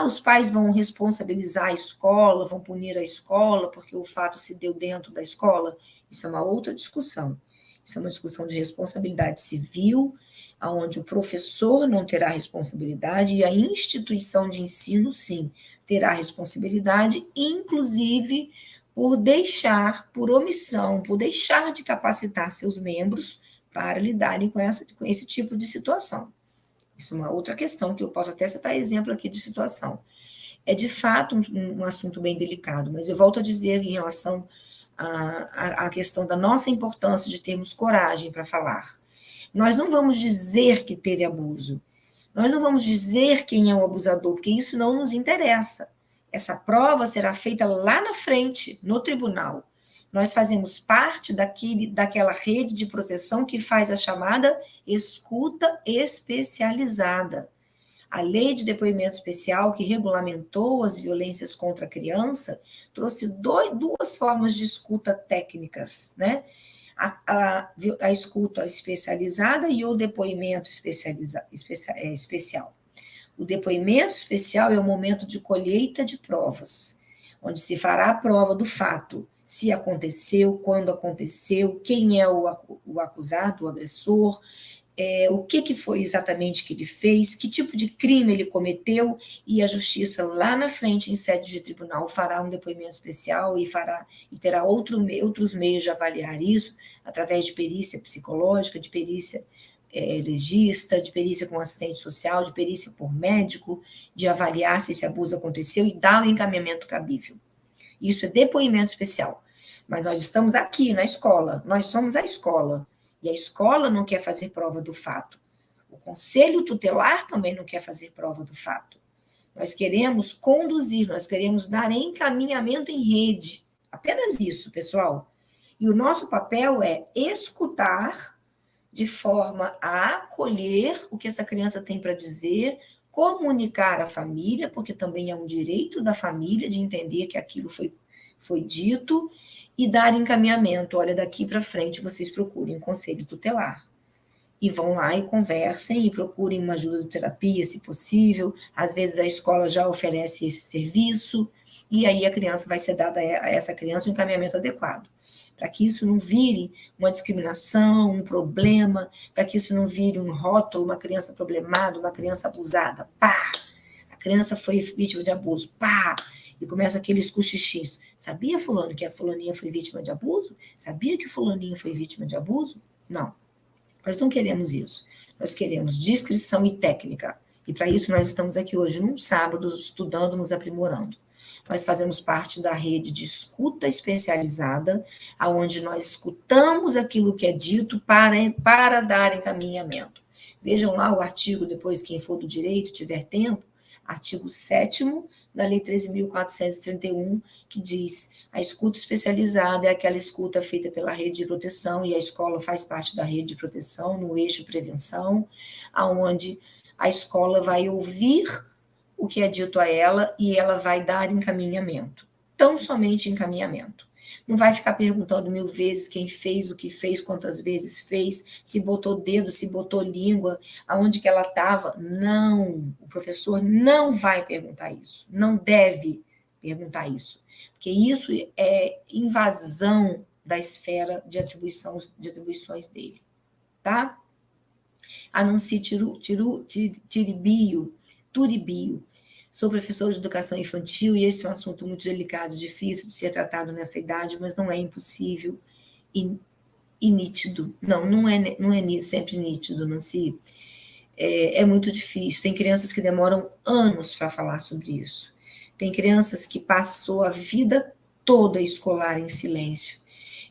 Os pais vão responsabilizar a escola, vão punir a escola, porque o fato se deu dentro da escola. Isso é uma outra discussão. Isso é uma discussão de responsabilidade civil, onde o professor não terá responsabilidade e a instituição de ensino, sim, terá responsabilidade, inclusive por deixar, por omissão, por deixar de capacitar seus membros para lidarem com esse tipo de situação. Isso é uma outra questão que eu posso até citar exemplo aqui de situação. É de fato um assunto bem delicado, mas eu volto a dizer em relação à questão da nossa importância de termos coragem para falar. Nós não vamos dizer que teve abuso, nós não vamos dizer quem é o abusador, porque isso não nos interessa. Essa prova será feita lá na frente, no tribunal. Nós fazemos parte daquela rede de proteção que faz a chamada escuta especializada. A lei de depoimento especial, que regulamentou as violências contra a criança, trouxe duas formas de escuta técnicas, né? A escuta especializada e o depoimento especial. O depoimento especial é o momento de colheita de provas, onde se fará a prova do fato, se aconteceu, quando aconteceu, quem é o acusado, o agressor, o que foi exatamente que ele fez, que tipo de crime ele cometeu, e a justiça lá na frente, em sede de tribunal, fará um depoimento especial e terá outros meios de avaliar isso, através de perícia psicológica, de perícia legista, de perícia com assistente social, de perícia por médico, de avaliar se esse abuso aconteceu e dar o encaminhamento cabível. Isso é depoimento especial. Mas nós estamos aqui na escola, nós somos a escola, e a escola não quer fazer prova do fato. O conselho tutelar também não quer fazer prova do fato. Nós queremos conduzir, nós queremos dar encaminhamento em rede. Apenas isso, pessoal. E o nosso papel é escutar de forma a acolher o que essa criança tem para dizer, comunicar à família, porque também é um direito da família de entender que aquilo foi dito, e dar encaminhamento. Olha, daqui para frente vocês procurem um conselho tutelar. E vão lá e conversem e procurem uma ajuda de terapia, se possível. Às vezes a escola já oferece esse serviço, e aí a criança vai ser dada a essa criança um encaminhamento adequado. Para que isso não vire uma discriminação, um problema, para que isso não vire um rótulo, uma criança problemada, uma criança abusada. Pá! A criança foi vítima de abuso. Pá! E começa aqueles cochichins. Sabia, fulano, que a fulaninha foi vítima de abuso? Sabia que o fulaninho foi vítima de abuso? Não. Nós não queremos isso. Nós queremos discrição e técnica. E para isso nós estamos aqui hoje, num sábado, estudando, nos aprimorando. Nós fazemos parte da rede de escuta especializada, onde nós escutamos aquilo que é dito para dar encaminhamento. Vejam lá o artigo, depois, quem for do direito, tiver tempo, artigo 7º da Lei 13.431, que diz: a escuta especializada é aquela escuta feita pela rede de proteção, e a escola faz parte da rede de proteção, no eixo prevenção, aonde a escola vai ouvir o que é dito a ela e ela vai dar encaminhamento. Tão somente encaminhamento. Não vai ficar perguntando 1000 vezes quem fez, o que fez, quantas vezes fez, se botou dedo, se botou língua, aonde que ela estava. Não, o professor não vai perguntar isso, não deve perguntar isso, porque isso é invasão da esfera de atribuições dele, tá? A Nancy Turibio, sou professora de educação infantil, e esse é um assunto muito delicado, difícil de ser tratado nessa idade, mas não é impossível e nítido. Não é sempre nítido, Nancy. É muito difícil. Tem crianças que demoram anos para falar sobre isso. Tem crianças que passou a vida toda escolar em silêncio.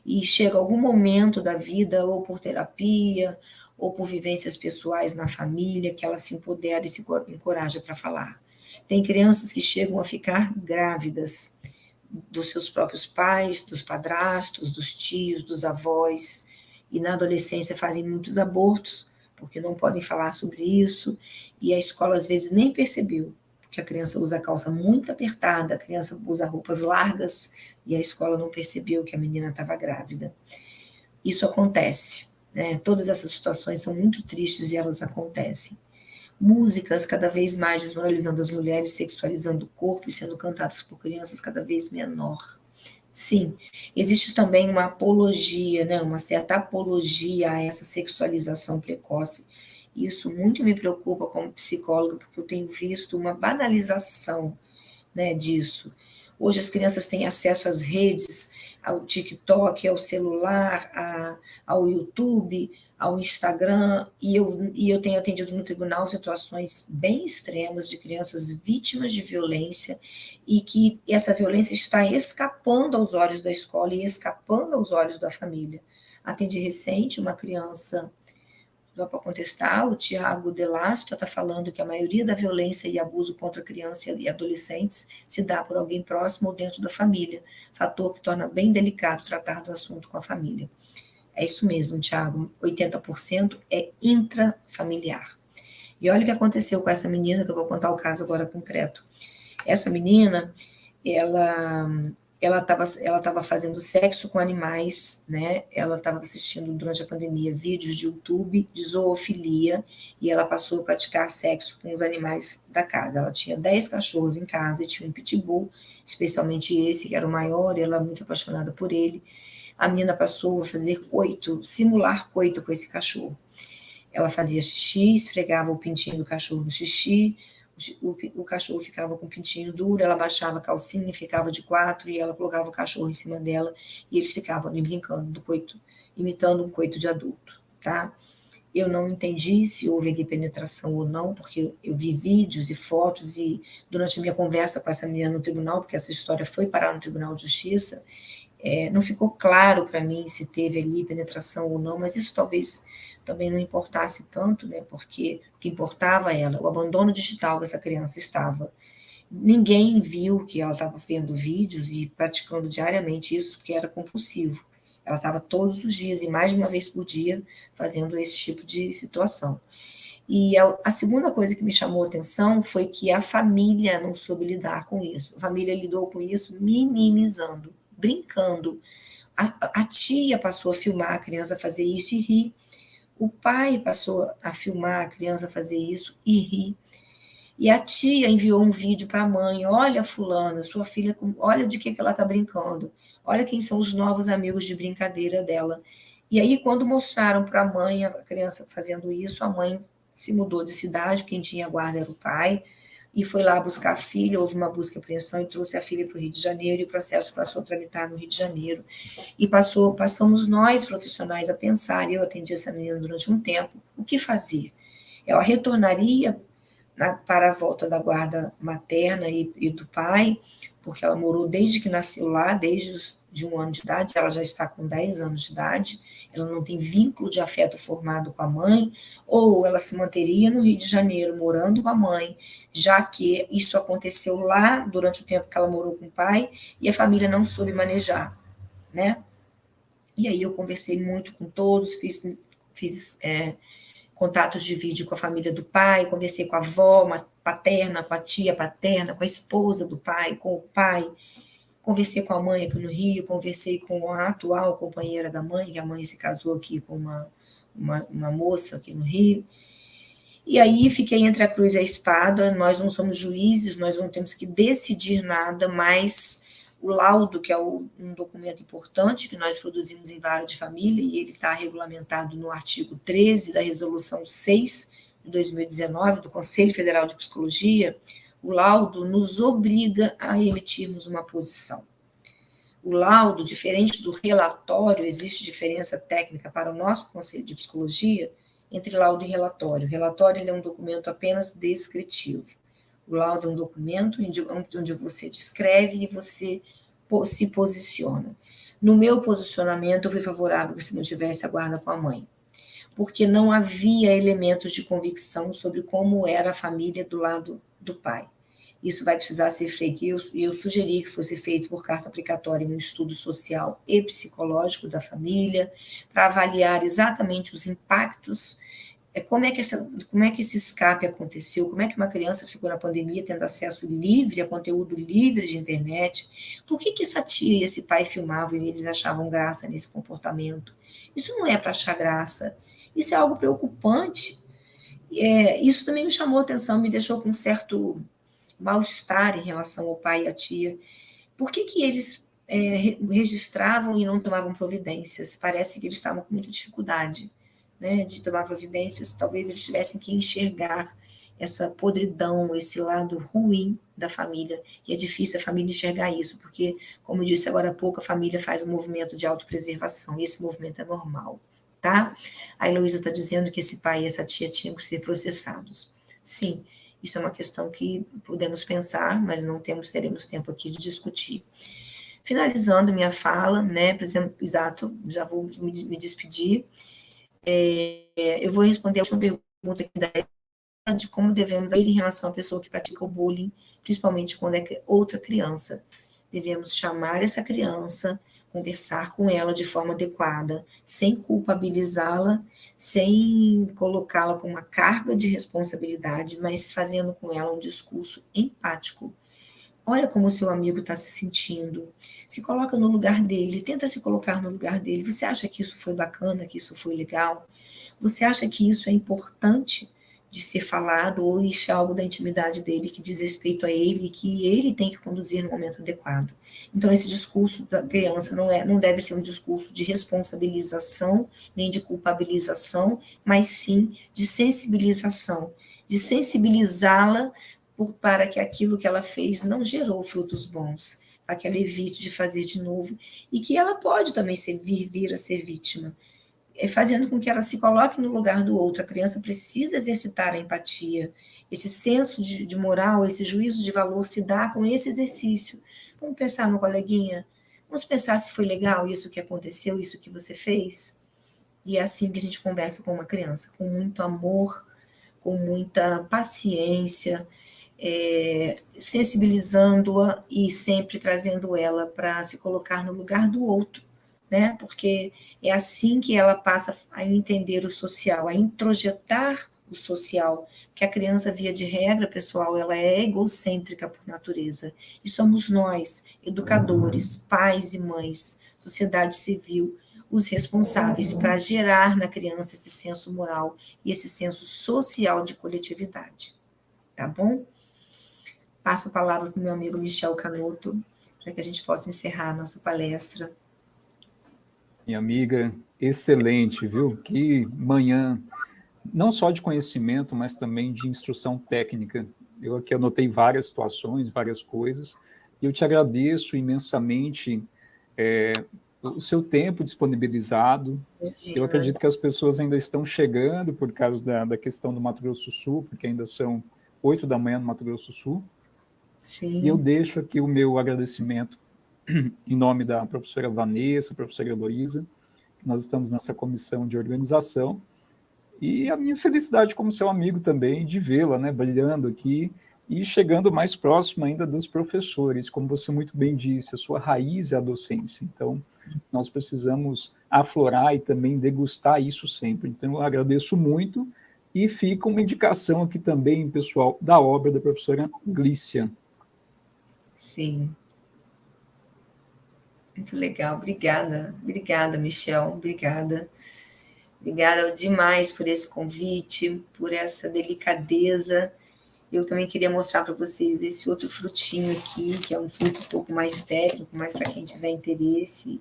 E chega algum momento da vida, ou por terapia, ou por vivências pessoais na família, que ela se empodera e se encoraja para falar. Tem crianças que chegam a ficar grávidas dos seus próprios pais, dos padrastos, dos tios, dos avós, e na adolescência fazem muitos abortos, porque não podem falar sobre isso, e a escola às vezes nem percebeu, porque a criança usa calça muito apertada, a criança usa roupas largas, e a escola não percebeu que a menina estava grávida. Isso acontece, né? Todas essas situações são muito tristes e elas acontecem. Músicas cada vez mais desmoralizando as mulheres, sexualizando o corpo e sendo cantadas por crianças cada vez menor. Sim, existe também uma apologia, né, uma certa apologia a essa sexualização precoce. Isso muito me preocupa como psicóloga, porque eu tenho visto uma banalização, né, disso. Hoje as crianças têm acesso às redes, ao TikTok, ao celular, ao YouTube, ao Instagram, e eu tenho atendido no tribunal situações bem extremas de crianças vítimas de violência, e que essa violência está escapando aos olhos da escola e escapando aos olhos da família. Atendi recente uma criança, só para contestar, o Tiago Delasta está falando que a maioria da violência e abuso contra crianças e adolescentes se dá por alguém próximo ou dentro da família, fator que torna bem delicado tratar do assunto com a família. É isso mesmo, Tiago, 80% é intrafamiliar. E olha o que aconteceu com essa menina, que eu vou contar o caso agora concreto. Essa menina, ela estava fazendo sexo com animais, né? Ela estava assistindo durante a pandemia vídeos de YouTube de zoofilia, e ela passou a praticar sexo com os animais da casa. Ela tinha 10 cachorros em casa e tinha um pitbull, especialmente esse, que era o maior, e ela era muito apaixonada por ele. A menina passou a fazer coito, simular coito com esse cachorro. Ela fazia xixi, esfregava o pintinho do cachorro no xixi, o cachorro ficava com o pintinho duro, ela baixava a calcinha, ficava de quatro, e ela colocava o cachorro em cima dela, e eles ficavam ali brincando do coito, imitando um coito de adulto, tá? Eu não entendi se houve aqui penetração ou não, porque eu vi vídeos e fotos, e durante a minha conversa com essa menina no tribunal, porque essa história foi parar no Tribunal de Justiça, não ficou claro para mim se teve ali penetração ou não, mas isso talvez também não importasse tanto, né? Porque o que importava era o abandono digital que essa criança estava. Ninguém viu que ela estava vendo vídeos e praticando diariamente isso, porque era compulsivo. Ela estava todos os dias e mais de uma vez por dia fazendo esse tipo de situação. E a segunda coisa que me chamou a atenção foi que a família não soube lidar com isso. A família lidou com isso minimizando, brincando. A tia passou a filmar a criança fazer isso e rir. O pai passou a filmar a criança fazer isso e rir. E a tia enviou um vídeo para a mãe: olha, fulana, sua filha, olha de que ela está brincando, olha quem são os novos amigos de brincadeira dela. E aí, quando mostraram para a mãe a criança fazendo isso, a mãe se mudou de cidade, quem tinha guarda era o pai, e foi lá buscar a filha, houve uma busca e apreensão e trouxe a filha para o Rio de Janeiro, e o processo passou a tramitar no Rio de Janeiro. E passamos nós, profissionais, a pensar, e eu atendi essa menina durante um tempo, o que fazer? Ela retornaria para a volta da guarda materna e do pai, porque ela morou desde que nasceu lá, desde de 1 ano de idade, ela já está com 10 anos de idade, ela não tem vínculo de afeto formado com a mãe, ou ela se manteria no Rio de Janeiro, morando com a mãe, já que isso aconteceu lá durante o tempo que ela morou com o pai, e a família não soube manejar, né? E aí eu conversei muito com todos, fiz contatos de vídeo com a família do pai, conversei com a avó paterna, com a tia paterna, com a esposa do pai, com o pai, conversei com a mãe aqui no Rio, conversei com a atual companheira da mãe, que a mãe se casou aqui com uma moça aqui no Rio, e aí fiquei entre a cruz e a espada. Nós não somos juízes, nós não temos que decidir nada, mas o laudo, que é um documento importante que nós produzimos em vara de família, e ele está regulamentado no artigo 13 da Resolução 6 de 2019, do Conselho Federal de Psicologia, o laudo nos obriga a emitirmos uma posição. O laudo, diferente do relatório, existe diferença técnica para o nosso Conselho de Psicologia entre laudo e relatório. O relatório ele é um documento apenas descritivo. O laudo é um documento onde você descreve e você se posiciona. No meu posicionamento, eu fui favorável que se não tivesse a guarda com a mãe, porque não havia elementos de convicção sobre como era a família do lado do pai. Isso vai precisar ser feito, e eu sugeri que fosse feito por carta aplicatória um estudo social e psicológico da família, para avaliar exatamente os impactos, como é que esse escape aconteceu, como é que uma criança ficou na pandemia tendo acesso livre a conteúdo livre de internet, por que essa tia e esse pai filmavam e eles achavam graça nesse comportamento? Isso não é para achar graça, isso é algo preocupante. Isso também me chamou a atenção, me deixou com um certo mal-estar em relação ao pai e à tia. Por que eles registravam e não tomavam providências? Parece que eles estavam com muita dificuldade, né, de tomar providências. Talvez eles tivessem que enxergar essa podridão, esse lado ruim da família. E é difícil a família enxergar isso, porque, como eu disse agora há pouco, a família faz um movimento de autopreservação, e esse movimento é normal, tá? A Heloísa está dizendo que esse pai e essa tia tinham que ser processados. Sim, isso é uma questão que podemos pensar, mas não teremos tempo aqui de discutir. Finalizando minha fala, né, por exemplo, exato, já vou me despedir, eu vou responder a última pergunta aqui de como devemos agir em relação à pessoa que pratica o bullying, principalmente quando é outra criança. Devemos chamar essa criança, conversar com ela de forma adequada, sem culpabilizá-la, sem colocá-la com uma carga de responsabilidade, mas fazendo com ela um discurso empático. Olha como o seu amigo está se sentindo, se coloca no lugar dele, tenta se colocar no lugar dele. Você acha que isso foi bacana, que isso foi legal? Você acha que isso é importante de ser falado, ou isso é algo da intimidade dele, que diz respeito a ele, que ele tem que conduzir no momento adequado. Então, esse discurso da criança não deve ser um discurso de responsabilização, nem de culpabilização, mas sim de sensibilização, de sensibilizá-la para que aquilo que ela fez não gerou frutos bons, para que ela evite de fazer de novo, e que ela pode também vir a ser vítima, fazendo com que ela se coloque no lugar do outro. A criança precisa exercitar a empatia. Esse senso de moral, esse juízo de valor se dá com esse exercício. Vamos pensar no coleguinha? Vamos pensar se foi legal isso que aconteceu, isso que você fez? E é assim que a gente conversa com uma criança, com muito amor, com muita paciência, sensibilizando-a e sempre trazendo ela para se colocar no lugar do outro, né? Porque é assim que ela passa a entender o social, a introjetar o social, que a criança, via de regra, pessoal, ela é egocêntrica por natureza, e somos nós, educadores, pais e mães, sociedade civil, os responsáveis para gerar na criança esse senso moral e esse senso social de coletividade, tá bom? Passo a palavra para o meu amigo Michel Canuto, para que a gente possa encerrar a nossa palestra. Minha amiga, excelente, viu? Que manhã, não só de conhecimento, mas também de instrução técnica. Eu aqui anotei várias situações, várias coisas, e eu te agradeço imensamente o seu tempo disponibilizado. Imagina. Eu acredito que as pessoas ainda estão chegando por causa da questão do Mato Grosso do Sul, porque ainda são 8 da manhã no Mato Grosso do Sul. Sim. E eu deixo aqui o meu agradecimento em nome da professora Vanessa, professora Heloísa. Nós estamos nessa comissão de organização, e a minha felicidade como seu amigo também, de vê-la, né, brilhando aqui e chegando mais próximo ainda dos professores. Como você muito bem disse, a sua raiz é a docência, então nós precisamos aflorar e também degustar isso sempre. Então eu agradeço muito, e fica uma indicação aqui também, pessoal, da obra da professora Glícia. Sim. Muito legal, obrigada, Michel, obrigada demais por esse convite, por essa delicadeza. Eu também queria mostrar para vocês esse outro frutinho aqui, que é um fruto um pouco mais técnico, mas para quem tiver interesse,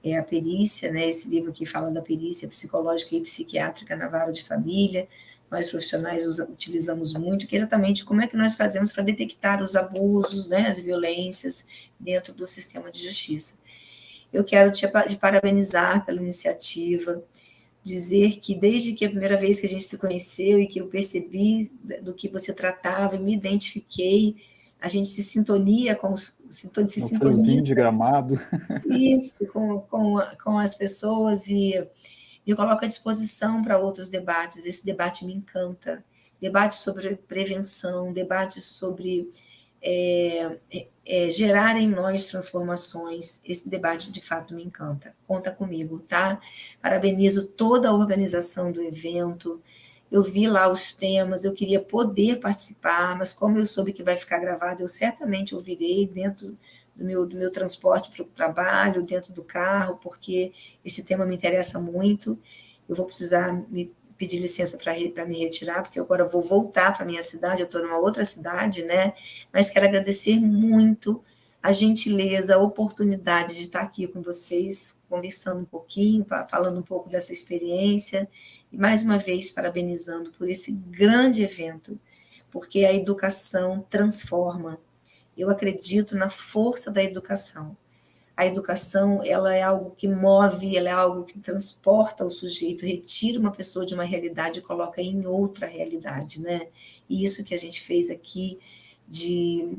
é a perícia, né? Esse livro aqui fala da perícia psicológica e psiquiátrica na vara de família. Nós profissionais utilizamos muito, que é exatamente como é que nós fazemos para detectar os abusos, né, as violências dentro do sistema de justiça. Eu quero te parabenizar pela iniciativa, dizer que desde que a primeira vez que a gente se conheceu e que eu percebi do que você tratava e me identifiquei, a gente se sintonia Florzinho de gramado. Isso, com as pessoas, e me coloco à disposição para outros debates. Esse debate me encanta. Debate sobre prevenção, debate sobre gerar em nós transformações. Esse debate, de fato, me encanta. Conta comigo, tá? Parabenizo toda a organização do evento. Eu vi lá os temas, eu queria poder participar, mas como eu soube que vai ficar gravado, eu certamente ouvirei dentro do meu transporte para o trabalho, dentro do carro, porque esse tema me interessa muito. Eu vou precisar pedir licença para me retirar, porque agora eu vou voltar para a minha cidade, eu estou numa outra cidade, né? Mas quero agradecer muito a gentileza, a oportunidade de estar aqui com vocês, conversando um pouquinho, falando um pouco dessa experiência, e mais uma vez parabenizando por esse grande evento, porque a educação transforma. Eu acredito na força da educação. A educação, ela é algo que move, ela é algo que transporta o sujeito, retira uma pessoa de uma realidade e coloca em outra realidade, né? E isso que a gente fez aqui, de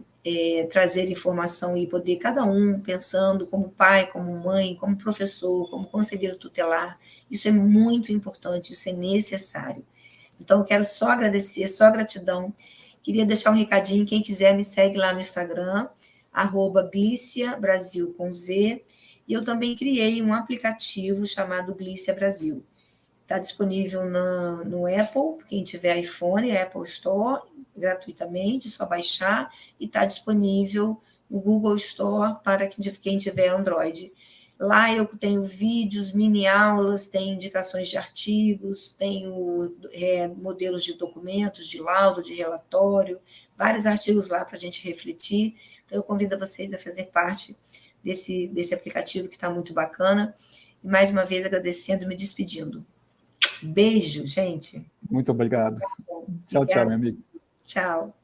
trazer informação e poder, cada um pensando como pai, como mãe, como professor, como conselheiro tutelar, isso é muito importante, isso é necessário. Então, eu quero só agradecer, só gratidão. Queria deixar um recadinho, quem quiser me segue lá no Instagram, @Glícia Brasil com Z, e eu também criei um aplicativo chamado Glícia Brasil. Está disponível no Apple, quem tiver iPhone, Apple Store, gratuitamente, só baixar, e está disponível no Google Store para quem tiver Android. Lá eu tenho vídeos, mini aulas, tenho indicações de artigos, tenho modelos de documentos, de laudo, de relatório, vários artigos lá para a gente refletir. Então, eu convido vocês a fazer parte desse aplicativo que está muito bacana. E mais uma vez agradecendo e me despedindo. Beijo, gente. Muito obrigado. Tchau, tchau, meu amigo. Tchau.